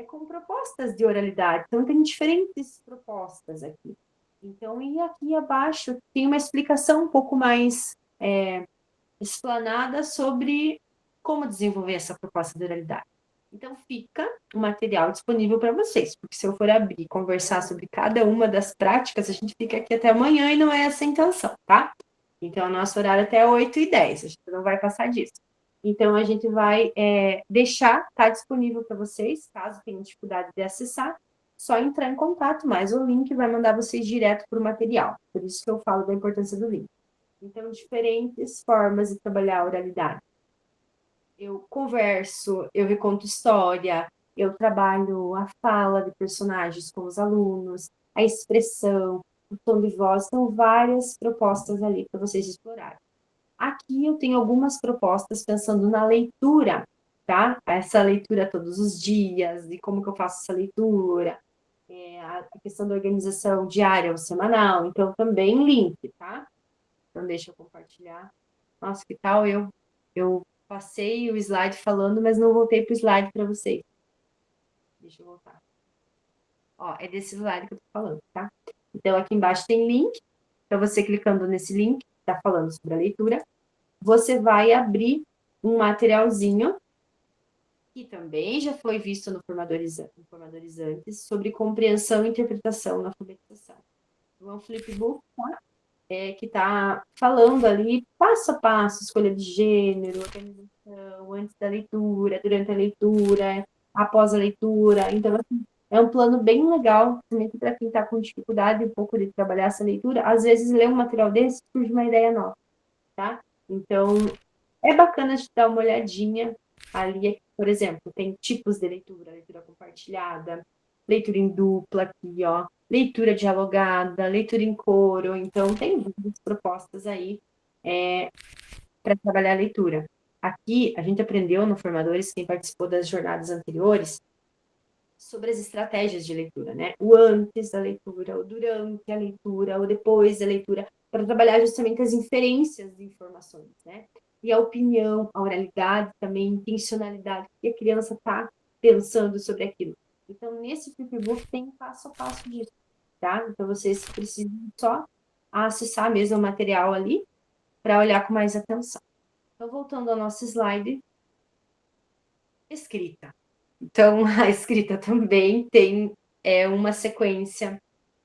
com propostas de oralidade. Então, tem diferentes propostas aqui. Então, e aqui abaixo tem uma explicação um pouco mais explanada sobre como desenvolver essa proposta de oralidade. Então, fica o material disponível para vocês, porque se eu for abrir e conversar sobre cada uma das práticas, a gente fica aqui até amanhã e não é essa a intenção, tá? Então, o nosso horário é até 8h10, a gente não vai passar disso. Então, a gente vai deixar, tá disponível para vocês, caso tenham dificuldade de acessar, só entrar em contato, mas o link vai mandar vocês direto para o material. Por isso que eu falo da importância do link. Então, diferentes formas de trabalhar a oralidade. Eu converso, eu reconto história, eu trabalho a fala de personagens com os alunos, a expressão, o tom de voz, são várias propostas ali para vocês explorarem. Aqui eu tenho algumas propostas pensando na leitura, tá? Essa leitura todos os dias, de como que eu faço essa leitura, a questão da organização diária ou semanal, então também link, tá? Então deixa eu compartilhar. Nossa, que tal eu passei o slide falando, mas não voltei para o slide para vocês. Deixa eu voltar. Ó, é desse slide que eu tô falando, tá? Então, aqui embaixo tem link. Então, você clicando nesse link, tá falando sobre a leitura, você vai abrir um materialzinho, que também já foi visto no Formadores antes, sobre compreensão e interpretação na alfabetização. Então, é um flipbook, tá? Que está falando ali, passo a passo, escolha de gênero, organização, antes da leitura, durante a leitura, após a leitura. Então, assim, é um plano bem legal, principalmente para quem está com dificuldade um pouco de trabalhar essa leitura. Às vezes, ler um material desse surge uma ideia nova, tá? Então, é bacana de dar uma olhadinha ali, por exemplo, tem tipos de leitura compartilhada, leitura em dupla aqui, ó, leitura dialogada, leitura em coro, então tem várias propostas aí para trabalhar a leitura. Aqui, a gente aprendeu no Formadores, quem participou das jornadas anteriores, sobre as estratégias de leitura, né? O antes da leitura, o durante a leitura, o depois da leitura, para trabalhar justamente as inferências de informações, né? E a opinião, a oralidade também, intencionalidade, que a criança está pensando sobre aquilo. Então, nesse flipbook tem passo a passo disso, tá? Então, vocês precisam só acessar mesmo o material ali para olhar com mais atenção. Então, voltando ao nosso slide, escrita. Então, a escrita também tem uma sequência.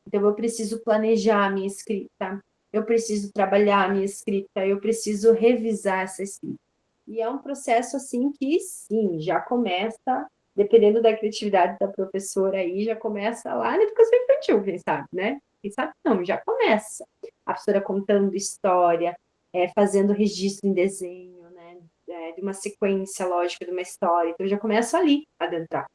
Então, eu preciso planejar a minha escrita, eu preciso trabalhar a minha escrita, eu preciso revisar essa escrita. E é um processo, assim, que, sim, já começa, dependendo da criatividade da professora aí, já começa lá na educação infantil, quem sabe, né? Quem sabe não, já começa. A professora contando história, fazendo registro em desenho, né? De uma sequência lógica de uma história. Então, eu já começo ali a adentrar.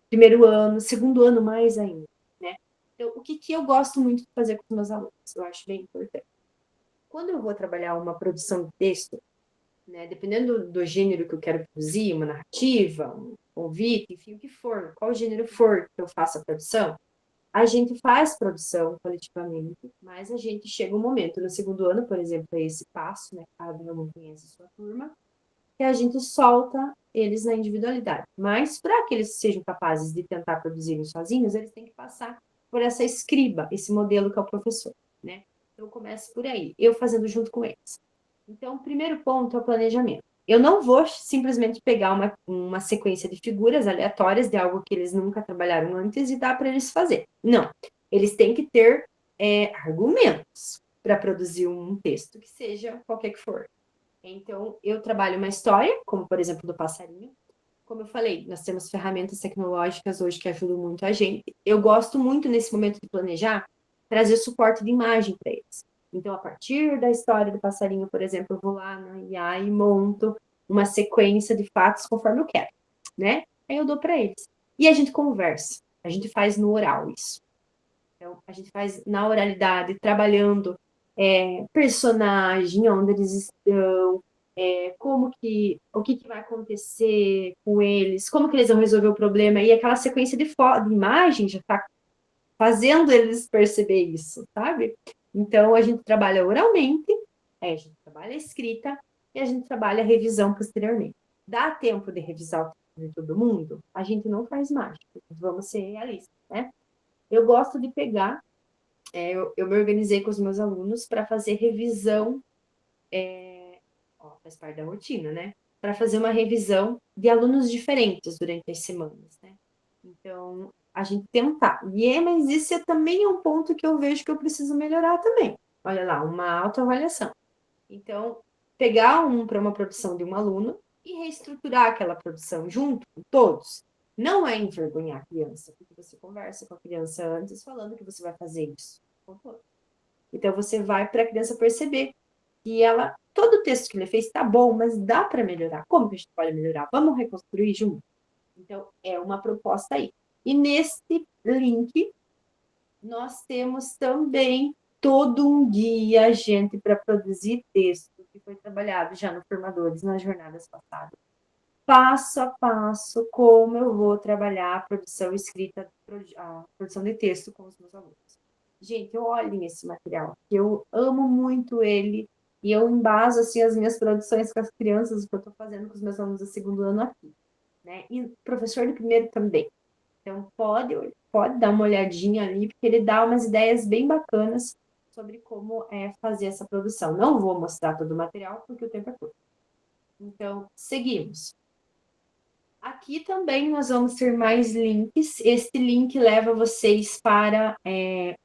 Primeiro ano, segundo ano mais ainda, né? Então, o que eu gosto muito de fazer com os meus alunos? Eu acho bem importante. Quando eu vou trabalhar uma produção de texto, né, dependendo do gênero que eu quero produzir, uma narrativa, um convite, enfim, o que for, qual gênero for que eu faça a produção, a gente faz produção coletivamente, mas a gente chega um momento, no segundo ano, por exemplo, é esse passo, né, cada um conhece a sua turma, que a gente solta eles na individualidade. Mas para que eles sejam capazes de tentar produzirem sozinhos, eles têm que passar por essa escriba, esse modelo que é o professor, né? Então, começa por aí, eu fazendo junto com eles. Então, o primeiro ponto é o planejamento. Eu não vou simplesmente pegar uma sequência de figuras aleatórias de algo que eles nunca trabalharam antes e dar para eles fazer. Não. Eles têm que ter argumentos para produzir um texto, que seja qualquer que for. Então, eu trabalho uma história, como, por exemplo, do passarinho. Como eu falei, nós temos ferramentas tecnológicas hoje que ajudam muito a gente. Eu gosto muito, nesse momento de planejar, trazer suporte de imagem para eles. Então, a partir da história do passarinho, por exemplo, eu vou lá na IA e monto uma sequência de fatos conforme eu quero, né? Aí eu dou para eles. E a gente conversa. A gente faz no oral isso. Então, a gente faz na oralidade, trabalhando personagem, onde eles estão, o que vai acontecer com eles, como que eles vão resolver o problema, e aquela sequência de imagem já está fazendo eles perceber isso, sabe? Então, a gente trabalha oralmente, a gente trabalha a escrita, e a gente trabalha a revisão posteriormente. Dá tempo de revisar o texto de todo mundo? A gente não faz mágica, vamos ser realistas, né? Eu gosto de pegar, eu me organizei com os meus alunos para fazer revisão, faz parte da rotina, né? Para fazer uma revisão de alunos diferentes durante as semanas, né? Então, a gente tentar. Mas isso também é um ponto que eu vejo que eu preciso melhorar também. Olha lá, uma autoavaliação. Então, pegar para uma produção de um aluno e reestruturar aquela produção junto com todos. Não é envergonhar a criança, porque você conversa com a criança antes falando que você vai fazer isso. Então, você vai para a criança perceber que todo o texto que ele fez está bom, mas dá para melhorar. Como que a gente pode melhorar? Vamos reconstruir junto? Então, é uma proposta aí. E nesse link, nós temos também todo um guia, gente, para produzir texto, que foi trabalhado já no Formadores, nas jornadas passadas. Passo a passo, como eu vou trabalhar a produção escrita, a produção de texto com os meus alunos. Gente, olhem esse material, eu amo muito ele, e eu embaso, assim, as minhas produções com as crianças, o que eu estou fazendo com os meus alunos do segundo ano aqui, né? E professor do primeiro também. Então, pode dar uma olhadinha ali, porque ele dá umas ideias bem bacanas sobre como fazer essa produção. Não vou mostrar todo o material, porque o tempo é curto. Então, seguimos. Aqui também nós vamos ter mais links. Este link leva vocês para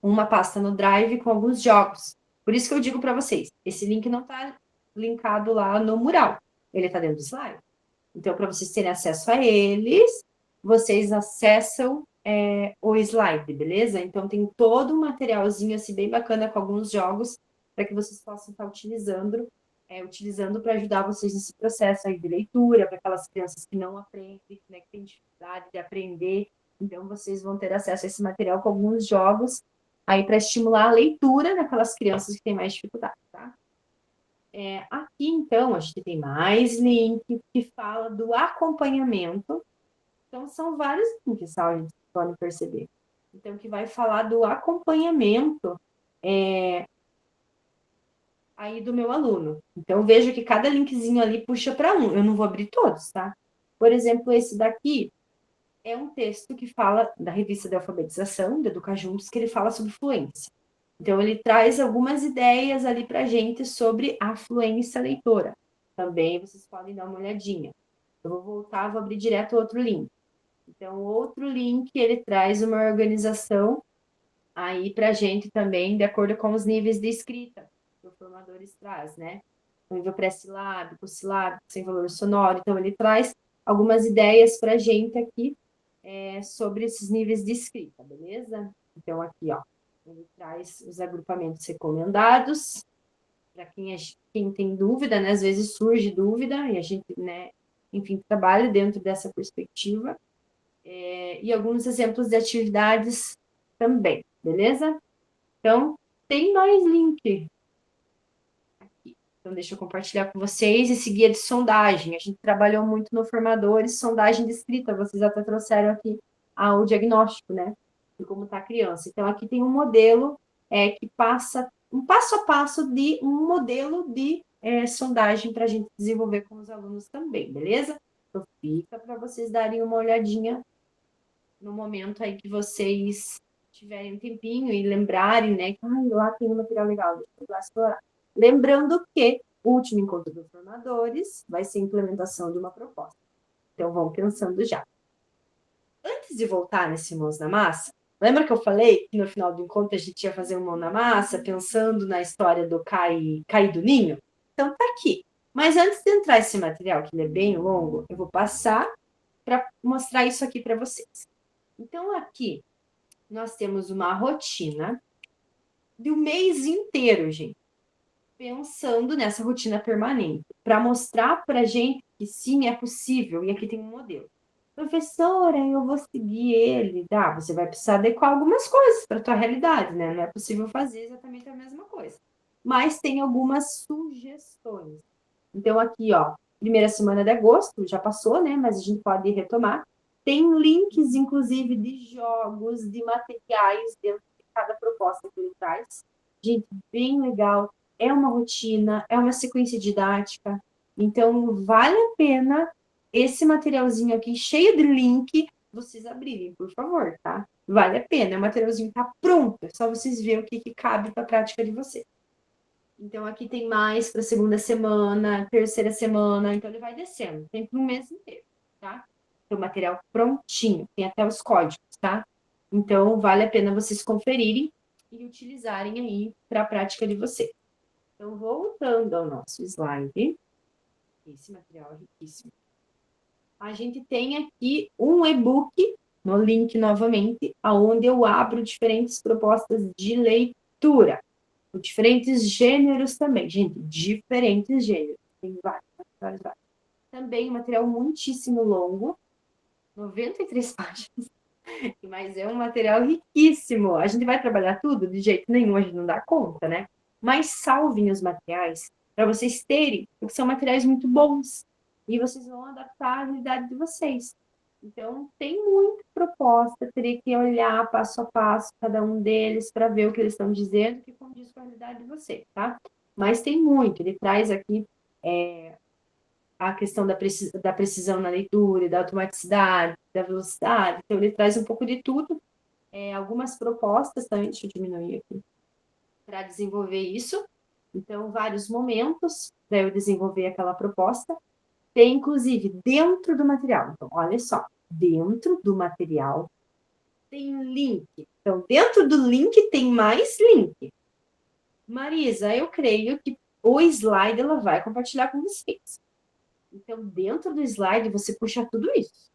uma pasta no Drive com alguns jogos. Por isso que eu digo para vocês, esse link não está linkado lá no mural. Ele está dentro do slide. Então, para vocês terem acesso a eles, vocês acessam o slide, beleza? Então, tem todo um materialzinho assim, bem bacana com alguns jogos para que vocês possam estar utilizando para ajudar vocês nesse processo aí de leitura, para aquelas crianças que não aprendem, né, que têm dificuldade de aprender. Então, vocês vão ter acesso a esse material com alguns jogos aí para estimular a leitura naquelas crianças que têm mais dificuldade, tá? Aqui, então, a gente tem mais link que fala do acompanhamento. Então, são vários links, a gente pode perceber. Então, que vai falar do acompanhamento aí do meu aluno. Então, vejo que cada linkzinho ali puxa para um. Eu não vou abrir todos, tá? Por exemplo, esse daqui é um texto que fala da revista de alfabetização, do Educar Juntos, que ele fala sobre fluência. Então, ele traz algumas ideias ali para a gente sobre a fluência leitora. Também vocês podem dar uma olhadinha. Eu vou voltar, vou abrir direto outro link. Então, outro link, ele traz uma organização aí para a gente também, de acordo com os níveis de escrita que o Formadores traz, né? O nível pré-silábico, silábico, sem valor sonoro. Então, ele traz algumas ideias para a gente aqui sobre esses níveis de escrita, beleza? Então, aqui, ó, ele traz os agrupamentos recomendados, para quem tem dúvida, né? Às vezes surge dúvida, e a gente, né, enfim, trabalha dentro dessa perspectiva. E alguns exemplos de atividades também, beleza? Então, tem mais link aqui. Então, deixa eu compartilhar com vocês esse guia de sondagem. A gente trabalhou muito no Formadores, sondagem de escrita, vocês até trouxeram aqui o diagnóstico, né? de como está a criança. Então, aqui tem um modelo que passa um passo a passo de um modelo de sondagem para a gente desenvolver com os alunos também, beleza? Então, fica para vocês darem uma olhadinha no momento aí que vocês tiverem um tempinho e lembrarem, né, que lá tem um material legal, deixa eu lá explorar. Lembrando que o último encontro dos formadores vai ser a implementação de uma proposta. Então, vão pensando já. Antes de voltar nesse Mãos na Massa, lembra que eu falei que no final do encontro a gente ia fazer um Mão na Massa, pensando na história do cair do ninho? Então, tá aqui. Mas antes de entrar esse material, que ele é bem longo, eu vou passar para mostrar isso aqui para vocês. Então, aqui, nós temos uma rotina do mês inteiro, gente. Pensando nessa rotina permanente, para mostrar para a gente que sim, é possível, e aqui tem um modelo. Professora, eu vou seguir ele, tá? Você vai precisar adequar algumas coisas para a tua realidade, né? Não é possível fazer exatamente a mesma coisa. Mas tem algumas sugestões. Então, aqui, ó, primeira semana de agosto, já passou, né? Mas a gente pode retomar. Tem links, inclusive, de jogos, de materiais dentro de cada proposta que ele traz. Gente, bem legal. É uma rotina, é uma sequência didática. Então, vale a pena esse materialzinho aqui, cheio de link, vocês abrirem, por favor, tá? Vale a pena. O materialzinho tá pronto. É só vocês verem o que cabe para a prática de vocês. Então, aqui tem mais para a segunda semana, terceira semana. Então, ele vai descendo. Tem para um mês inteiro, tá? Tem o material prontinho. Tem até os códigos, tá? Então, vale a pena vocês conferirem e utilizarem aí para a prática de vocês. Então, voltando ao nosso slide. Esse material é riquíssimo. A gente tem aqui um e-book, no link novamente, onde eu abro diferentes propostas de leitura. Diferentes gêneros também, gente, diferentes gêneros. Tem vários. Também um material muitíssimo longo, 93 páginas, mas é um material riquíssimo. A gente vai trabalhar tudo? De jeito nenhum, a gente não dá conta, né? Mas salvem os materiais para vocês terem, porque são materiais muito bons. E vocês vão adaptar à realidade de vocês. Então, tem muita proposta, teria que olhar passo a passo cada um deles para ver o que eles estão dizendo, que condiz com a realidade de vocês, tá? Mas tem muito, ele traz aqui a questão da precisão na leitura, da automaticidade, da velocidade, então ele traz um pouco de tudo, algumas propostas também, deixa eu diminuir aqui, para desenvolver isso, então vários momentos para eu desenvolver aquela proposta. Tem, inclusive, dentro do material. Então, olha só. Dentro do material tem link. Então, dentro do link tem mais link. Marisa, eu creio que o slide ela vai compartilhar com vocês. Então, dentro do slide, você puxa tudo isso.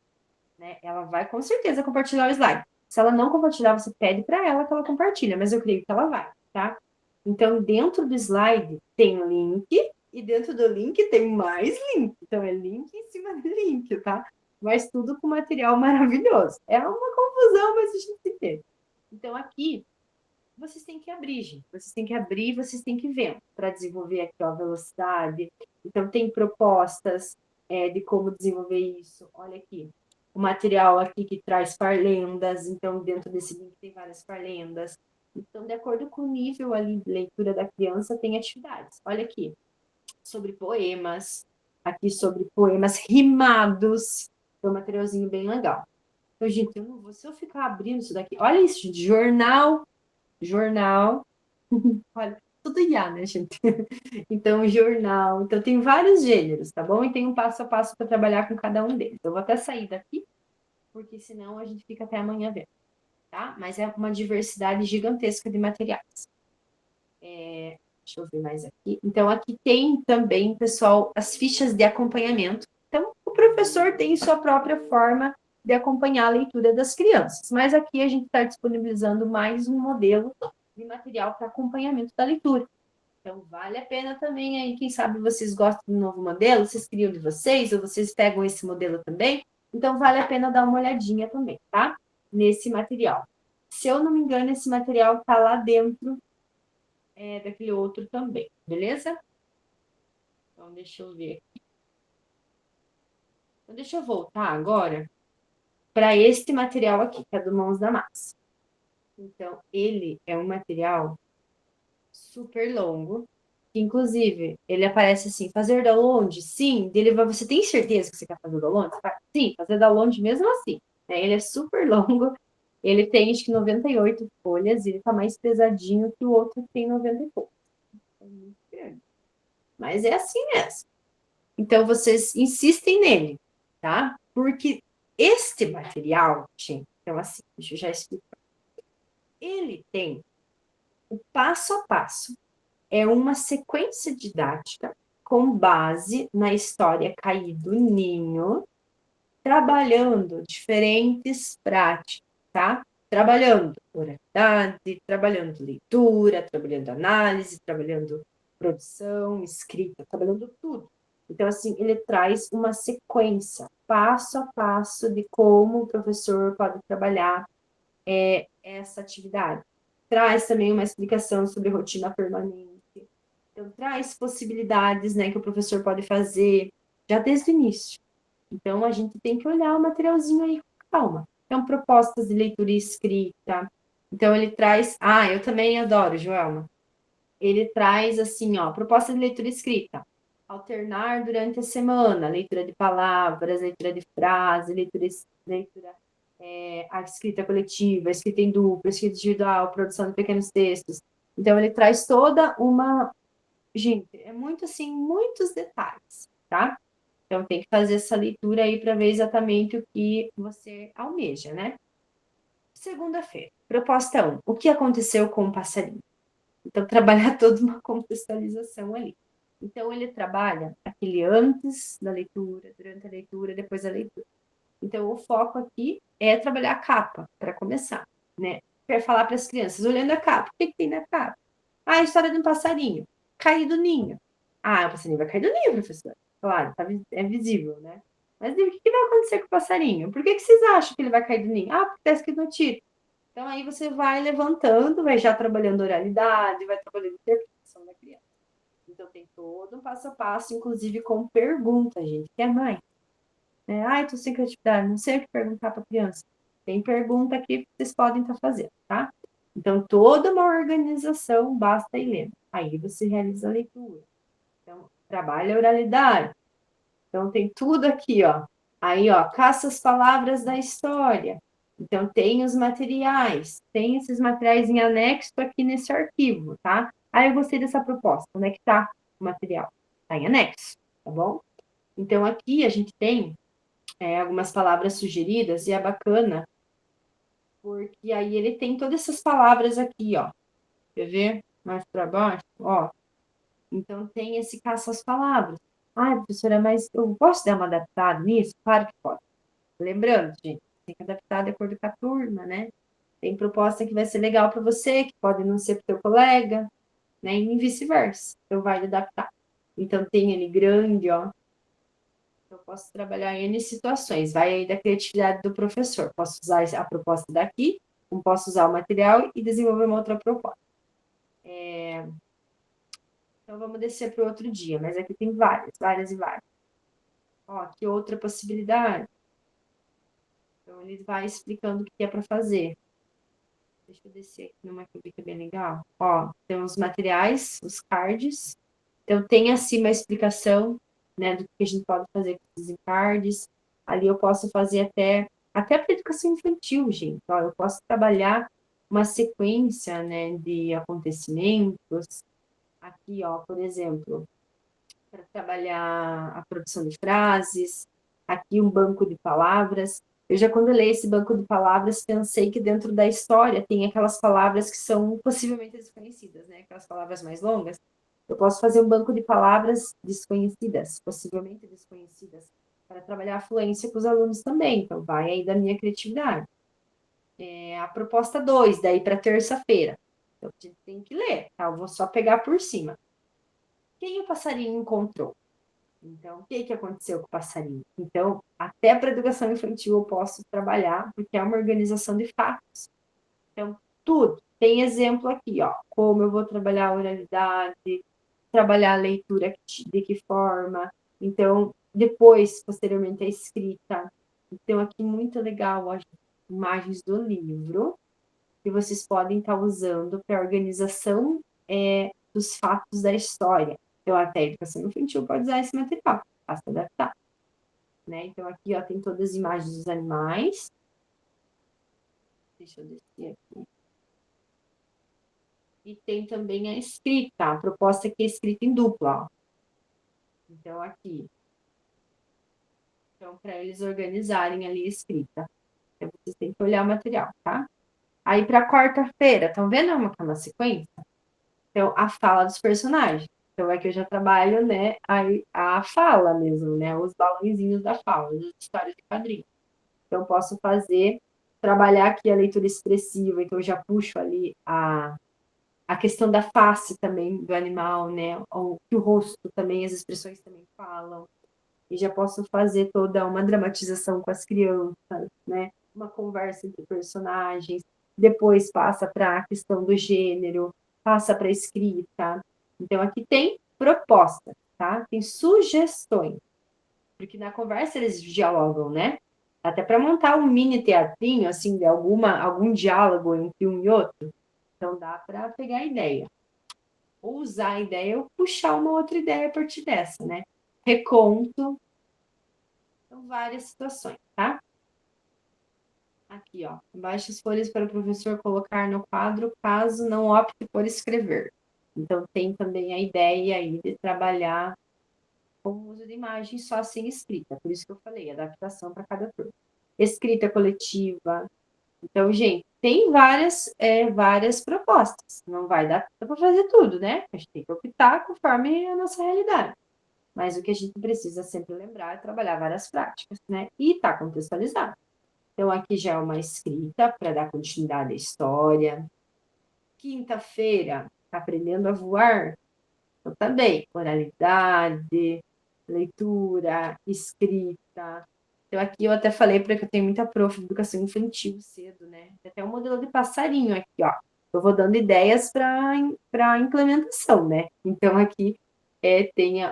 Né? Ela vai, com certeza, compartilhar o slide. Se ela não compartilhar, você pede para ela que ela compartilhe. Mas eu creio que ela vai, tá? Então, dentro do slide tem link. E dentro do link tem mais link. Então, é link em cima de link, tá? Mas tudo com material maravilhoso. É uma confusão, mas a gente entende. Então, aqui, vocês têm que abrir, gente. Vocês têm que abrir, vocês têm que ver para desenvolver aqui, ó, a velocidade. Então, tem propostas de como desenvolver isso. Olha aqui. O material aqui que traz parlendas. Então, dentro desse link tem várias parlendas. Então, de acordo com o nível ali de leitura da criança, tem atividades. Olha aqui. Sobre poemas, aqui sobre poemas rimados, é um materialzinho bem legal. Então, gente, eu não vou, se eu ficar abrindo isso daqui, olha isso, gente, jornal, olha, tudo IA, né, gente? Então, jornal, então tem vários gêneros, tá bom? E tem um passo a passo para trabalhar com cada um deles. Eu vou até sair daqui, porque senão a gente fica até amanhã vendo, tá? Mas é uma diversidade gigantesca de materiais. Deixa eu ver mais aqui. Então, aqui tem também, pessoal, as fichas de acompanhamento. Então, o professor tem sua própria forma de acompanhar a leitura das crianças. Mas aqui a gente está disponibilizando mais um modelo de material para acompanhamento da leitura. Então, vale a pena também aí, quem sabe vocês gostam do novo modelo, vocês criam de vocês, ou vocês pegam esse modelo também. Então, vale a pena dar uma olhadinha também, tá? Nesse material. Se eu não me engano, esse material está lá dentro daquele outro também, beleza? Então, deixa eu ver aqui. Então, deixa eu voltar agora para este material aqui, que é do Mãos da Massa. Então, ele é um material super longo, que, inclusive, ele aparece assim, fazer download? Sim. Você tem certeza que você quer fazer download? Você fala, sim, fazer download mesmo assim. Né? Ele é super longo, ele tem, acho que 98 folhas, e ele tá mais pesadinho que o outro que tem 90 e pouco. É muito grande. Mas é assim mesmo. Então, vocês insistem nele, tá? Porque este material, gente, então assim, deixa eu já explicar. Ele tem o passo a passo. É uma sequência didática com base na história Caí do Ninho, trabalhando diferentes práticas, tá? Trabalhando oralidade, trabalhando leitura, trabalhando análise, trabalhando produção, escrita, trabalhando tudo. Então, assim, ele traz uma sequência, passo a passo, de como o professor pode trabalhar essa atividade. Traz também uma explicação sobre rotina permanente. Então, traz possibilidades, né, que o professor pode fazer já desde o início. Então, a gente tem que olhar o materialzinho aí com calma. Então, propostas de leitura e escrita. Então, ele traz... Ah, eu também adoro, Joelma. Ele traz, assim, ó, proposta de leitura e escrita. Alternar durante a semana. Leitura de palavras, leitura de frase, leitura a escrita coletiva, a escrita em dupla, a escrita individual, produção de pequenos textos. Então, ele traz toda uma... Gente, é muito, assim, muitos detalhes, tá? Então, tem que fazer essa leitura aí para ver exatamente o que você almeja, né? Segunda-feira, proposta 1. O que aconteceu com o passarinho? Então, trabalhar toda uma contextualização ali. Então, ele trabalha aquele antes da leitura, durante a leitura, depois da leitura. Então, o foco aqui é trabalhar a capa, para começar, né? Quer falar para as crianças, olhando a capa, o que tem na capa? Ah, a história de um passarinho, cair do ninho. Ah, o passarinho vai cair do ninho, professor. Claro, é visível, né? Mas o que vai acontecer com o passarinho? Por que vocês acham que ele vai cair do ninho? Ah, porque está escrito no título. Então, aí você vai levantando, vai já trabalhando oralidade, vai trabalhando interpretação da criança. Então, tem todo um passo a passo, inclusive com pergunta, gente. Quer mais? Estou sem criatividade, não sei o que perguntar para a criança. Tem pergunta aqui que vocês podem estar fazendo, tá? Então, toda uma organização, basta ir lendo. Aí você realiza a leitura. Então, trabalha a oralidade. Então, tem tudo aqui, ó. Aí, ó, caça as palavras da história. Então, tem os materiais. Tem esses materiais em anexo aqui nesse arquivo, tá? Eu gostei dessa proposta. Onde é que tá o material? Tá em anexo, tá bom? Então, aqui a gente tem algumas palavras sugeridas, e é bacana, porque aí ele tem todas essas palavras aqui, ó. Quer ver? Mais para baixo, ó. Então, tem esse caça às palavras. Professora, mas eu posso dar uma adaptada nisso? Claro que pode. Lembrando, gente, tem que adaptar de acordo com a turma, né? Tem proposta que vai ser legal para você, que pode não ser para o teu colega, né? E vice-versa. Então, vai adaptar. Então, tem ele grande, ó. Eu posso trabalhar em N situações, vai aí da criatividade do professor. Posso usar a proposta daqui, como posso usar o material e desenvolver uma outra proposta. Então, vamos descer para o outro dia, mas aqui tem várias e várias. Ó, aqui outra possibilidade. Então, ele vai explicando o que é para fazer. Deixa eu descer aqui numa que eu vi que é bem legal. Ó, tem os materiais, os cards. Então, tem acima a explicação, né, do que a gente pode fazer com esses cards. Ali eu posso fazer até para educação infantil, gente. Ó, eu posso trabalhar uma sequência, né, de acontecimentos. Aqui, ó, por exemplo, para trabalhar a produção de frases. Aqui um banco de palavras. Eu já, quando eu leio esse banco de palavras, pensei que dentro da história tem aquelas palavras que são possivelmente desconhecidas, né? Aquelas palavras mais longas. Eu posso fazer um banco de palavras desconhecidas, possivelmente desconhecidas, para trabalhar a fluência com os alunos também. Então, vai aí da minha criatividade. A proposta 2, daí para terça-feira. Então, a gente tem que ler, tá? Eu vou só pegar por cima. Quem o passarinho encontrou? Então, o que aconteceu com o passarinho? Então, até para a educação infantil eu posso trabalhar, porque é uma organização de fatos. Então, tudo. Tem exemplo aqui, ó. Como eu vou trabalhar a oralidade, trabalhar a leitura, de que forma. Então, depois, posteriormente, a escrita. Então, aqui muito legal, ó, imagens do livro. que vocês podem estar usando para a organização dos fatos da história. Então, até a educação infantil pode usar esse material, basta adaptar. Né? Então, aqui ó, tem todas as imagens dos animais. Deixa eu descer aqui. E tem também a escrita, a proposta aqui é escrita em dupla. Ó. Então, aqui. Então, para eles organizarem ali a escrita. Então, vocês têm que olhar o material, tá? Aí, para quarta-feira, estão vendo uma sequência? Então, a fala dos personagens. Então, aqui eu já trabalho, né, a fala mesmo, né? Os balãozinhos da fala, das histórias de quadrinhos. Então, eu posso trabalhar aqui a leitura expressiva, então eu já puxo ali a questão da face também do animal, né? O rosto também, as expressões também falam. E já posso fazer toda uma dramatização com as crianças, né? Uma conversa entre personagens. Depois passa para a questão do gênero, passa para a escrita. Então, aqui tem proposta, tá? Tem sugestões. Porque na conversa eles dialogam, né? Até para montar um mini teatrinho, assim, de algum diálogo entre um e outro. Então, dá para pegar a ideia. Ou usar a ideia ou puxar uma outra ideia a partir dessa, né? Reconto. Então, várias situações, tá? Aqui, ó. Baixe as folhas para o professor colocar no quadro, caso não opte por escrever. Então, tem também a ideia aí de trabalhar com o uso de imagem só sem escrita. Por isso que eu falei, adaptação para cada turma. Escrita coletiva. Então, gente, tem várias propostas. Não vai dar para fazer tudo, né? A gente tem que optar conforme a nossa realidade. Mas o que a gente precisa sempre lembrar é trabalhar várias práticas, né? E tá contextualizado. Então, aqui já é uma escrita para dar continuidade à história. Quinta-feira, aprendendo a voar. Então, também, oralidade, leitura, escrita. Então, aqui eu até falei porque eu tenho muita prof de educação infantil cedo, né? Tem até um modelo de passarinho aqui, ó. Eu vou dando ideias para implementação, né? Então, aqui tem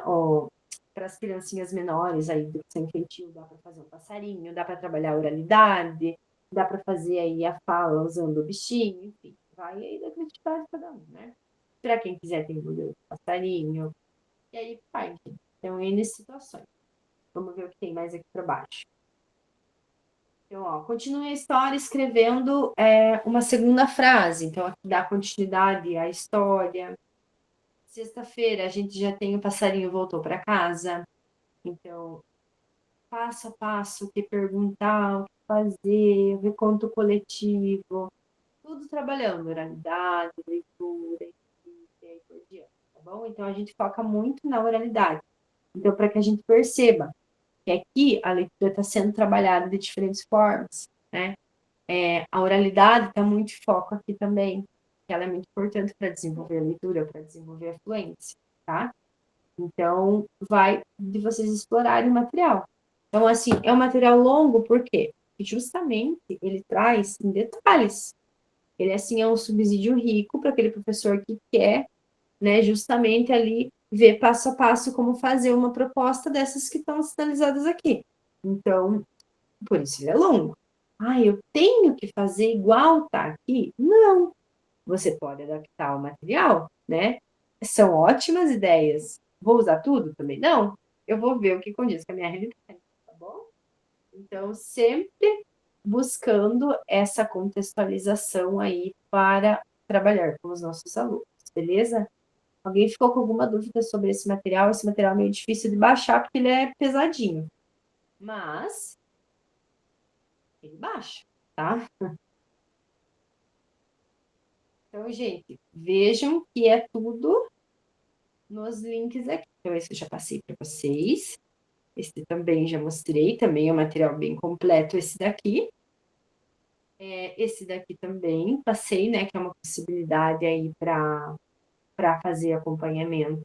para as criancinhas menores aí, educação infantil, dá para fazer um passarinho, dá para trabalhar a oralidade, dá para fazer aí a fala usando o bichinho, enfim. Vai aí da criatividade de cada um, né? Para quem quiser, tem o modelo de passarinho. E aí, pai, então, N situações. Vamos ver o que tem mais aqui para baixo. Então, ó, continue a história escrevendo uma segunda frase. Então, aqui dá continuidade à história. Sexta-feira, a gente já tem o passarinho voltou para casa. Então, passo a passo, o que perguntar, o que fazer, reconto coletivo. Tudo trabalhando, oralidade, leitura, e aí por diante, tá bom? Então, a gente foca muito na oralidade. Então, para que a gente perceba que aqui a leitura está sendo trabalhada de diferentes formas, né? A oralidade está muito em foco aqui também, que ela é muito importante para desenvolver a leitura, para desenvolver a fluência, tá? Então, vai de vocês explorarem o material. Então, assim, é um material longo, por quê? Porque justamente ele traz em detalhes. Ele, assim, é um subsídio rico para aquele professor que quer, né, justamente ali ver passo a passo como fazer uma proposta dessas que estão sinalizadas aqui. Então, por isso ele é longo. Eu tenho que fazer igual tá aqui? Não. Você pode adaptar o material, né? São ótimas ideias. Vou usar tudo também? Não. Eu vou ver o que condiz com a minha realidade, tá bom? Então, sempre buscando essa contextualização aí para trabalhar com os nossos alunos, beleza? Alguém ficou com alguma dúvida sobre esse material? Esse material é meio difícil de baixar porque ele é pesadinho. Mas ele baixa, tá? Então, gente, vejam que é tudo nos links aqui. Então, esse eu já passei para vocês. Esse também já mostrei, também é um material bem completo esse daqui. Esse daqui também passei, né, que é uma possibilidade aí para fazer acompanhamento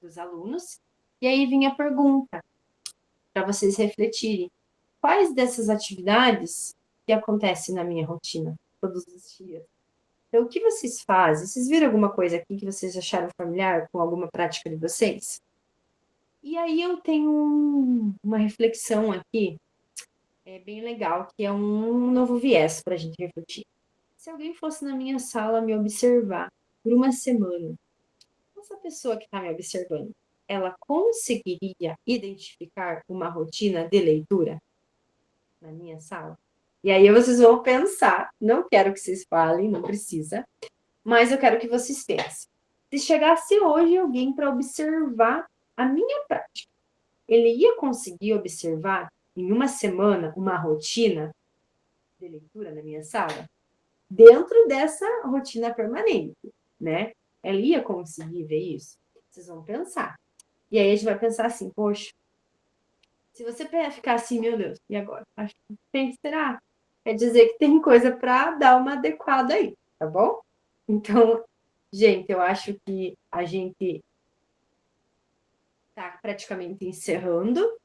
dos alunos. E aí vinha a pergunta, para vocês refletirem. Quais dessas atividades que acontecem na minha rotina, todos os dias? Então, o que vocês fazem? Vocês viram alguma coisa aqui que vocês acharam familiar com alguma prática de vocês? E aí eu tenho uma reflexão aqui é bem legal, que é um novo viés para a gente refletir. Se alguém fosse na minha sala me observar por uma semana, essa pessoa que está me observando, ela conseguiria identificar uma rotina de leitura na minha sala? E aí vocês vão pensar, não quero que vocês falem, não precisa, mas eu quero que vocês pensem. Se chegasse hoje alguém para observar a minha prática, ele ia conseguir observar em uma semana uma rotina de leitura na minha sala? Dentro dessa rotina permanente, né? Ele ia conseguir ver isso? Vocês vão pensar. E aí a gente vai pensar assim, poxa, se você ficar assim, meu Deus, e agora? Acho que tem, será? Quer dizer que tem coisa para dar uma adequada aí, tá bom? Então, gente, eu acho que a gente está praticamente encerrando,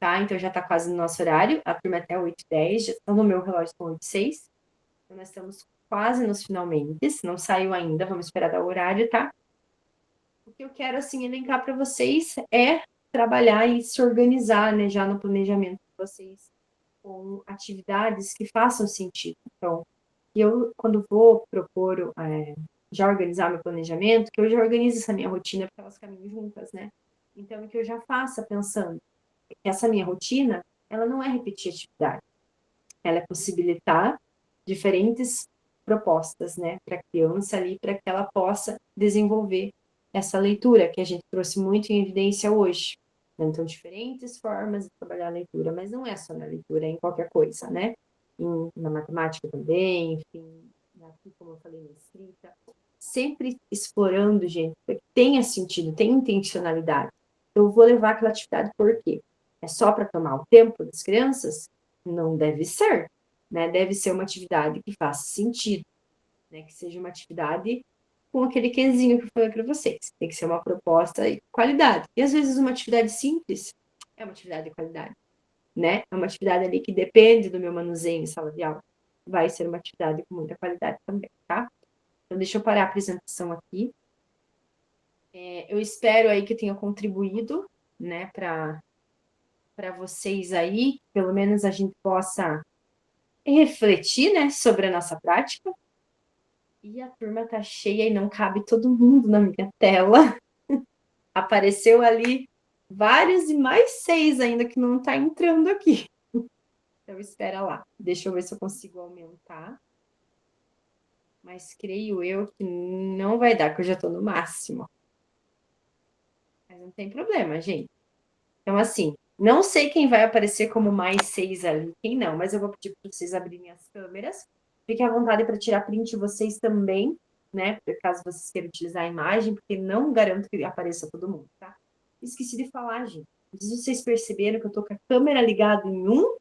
tá? Então já está quase no nosso horário, a turma até 8h10, no meu relógio são 8h06, então nós estamos quase nos finalmente, não saiu ainda, vamos esperar dar o horário, tá? O que eu quero, assim, elencar para vocês é trabalhar e se organizar, né, já no planejamento de vocês, com atividades que façam sentido. Então, eu, quando vou propor, já organizar meu planejamento, que eu já organizo essa minha rotina, porque elas caminham juntas, né? Então, que eu já faça pensando que essa minha rotina, ela não é repetir atividade, ela é possibilitar diferentes propostas, né, para a criança ali, para que ela possa desenvolver essa leitura que a gente trouxe muito em evidência hoje. Então, diferentes formas de trabalhar a leitura, mas não é só na leitura, é em qualquer coisa, né? Na matemática também, enfim, aqui, como eu falei, na escrita. Sempre explorando, gente, para que tenha sentido, tenha intencionalidade. Eu vou levar aquela atividade por quê? É só para tomar o tempo das crianças? Não deve ser, né? Deve ser uma atividade que faça sentido, né? Que seja uma atividade com aquele quezinho que eu falei para vocês. Tem que ser uma proposta de qualidade. E às vezes uma atividade simples é uma atividade de qualidade, né? É uma atividade ali que depende do meu manuseio em sala de aula. Vai ser uma atividade com muita qualidade também, tá? Então, deixa eu parar a apresentação aqui. Eu espero aí que eu tenha contribuído, né, para vocês aí, pelo menos a gente possa refletir, né, sobre a nossa prática. E a turma tá cheia e não cabe todo mundo na minha tela. Apareceu ali vários e mais 6 ainda que não tá entrando aqui. Então, espera lá. Deixa eu ver se eu consigo aumentar. Mas creio eu que não vai dar, que eu já tô no máximo. Mas não tem problema, gente. Então, assim, não sei quem vai aparecer como mais 6 ali, quem não, mas eu vou pedir para vocês abrirem as câmeras. Fiquem à vontade para tirar print vocês também, né? Caso vocês queiram utilizar a imagem, porque não garanto que apareça todo mundo, tá? Esqueci de falar, gente. Não sei se vocês perceberam que eu tô com a câmera ligada em um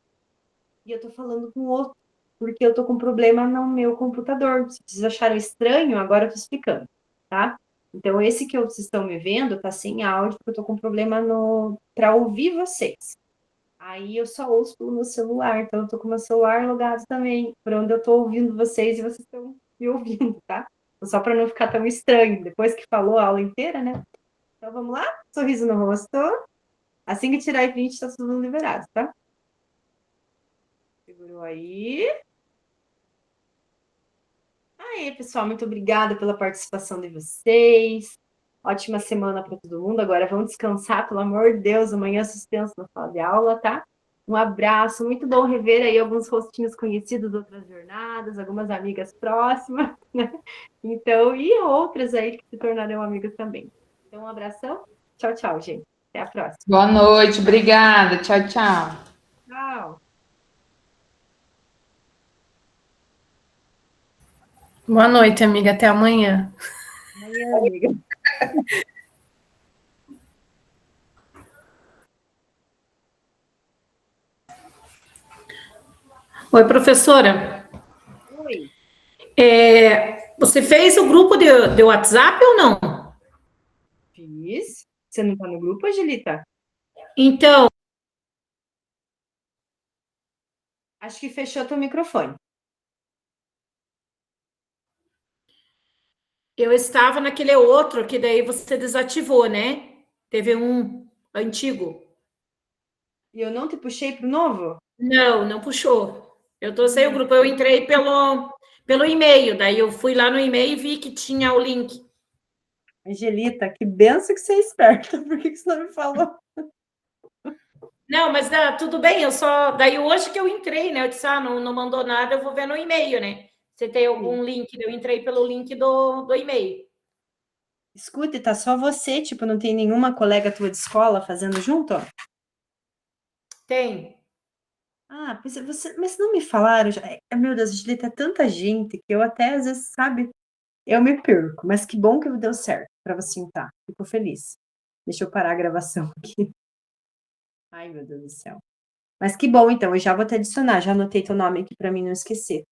e eu tô falando com o outro, porque eu tô com problema no meu computador. Se vocês acharam estranho, agora eu tô explicando, tá? Então, esse que vocês estão me vendo tá sem áudio, porque eu tô com problema para ouvir vocês. Aí eu só ouço pelo meu celular, então eu tô com o meu celular logado também, por onde eu tô ouvindo vocês e vocês estão me ouvindo, tá? Só para não ficar tão estranho, depois que falou a aula inteira, né? Então vamos lá? Sorriso no rosto. Assim que tirar a print, tá todo mundo liberado, tá? Segurou aí. Aí, pessoal, muito obrigada pela participação de vocês. Ótima semana para todo mundo. Agora vamos descansar, pelo amor de Deus. Amanhã suspenso na sala de aula, tá? Um abraço. Muito bom rever aí alguns rostinhos conhecidos de outras jornadas, algumas amigas próximas, né? Então, e outras aí que se tornarão amigas também. Então, um abração. Tchau, tchau, gente. Até a próxima. Boa noite, obrigada. Tchau, tchau. Tchau. Boa noite, amiga. Até amanhã. Amanhã, amiga. Oi, professora. Oi. Você fez o grupo de WhatsApp ou não? Fiz. Você não tá no grupo, Angelita? Então, Acho que fechou teu microfone. eu estava naquele outro que daí você desativou, né? Teve um antigo. E eu não te puxei para o novo? Não, não puxou. Eu tô sem o grupo, eu entrei pelo e-mail, daí eu fui lá no e-mail e vi que tinha o link. Angelita, que benção que você é esperta. Por que você não me falou? Não, mas tudo bem, eu só. Daí hoje que eu entrei, né? Eu disse, não mandou nada, eu vou ver no e-mail, né? Você tem algum link? Eu entrei pelo link do e-mail. Escuta, tá só você, tipo, não tem nenhuma colega tua de escola fazendo junto, ó? Tem. Ah, mas não me falaram já. Meu Deus, Angelita, é tanta gente que eu até às vezes, sabe, eu me perco, mas que bom que deu certo para você entrar. Fico feliz. Deixa eu parar a gravação aqui. Ai, meu Deus do céu. Mas que bom, então, eu já vou te adicionar, já anotei teu nome aqui para mim não esquecer.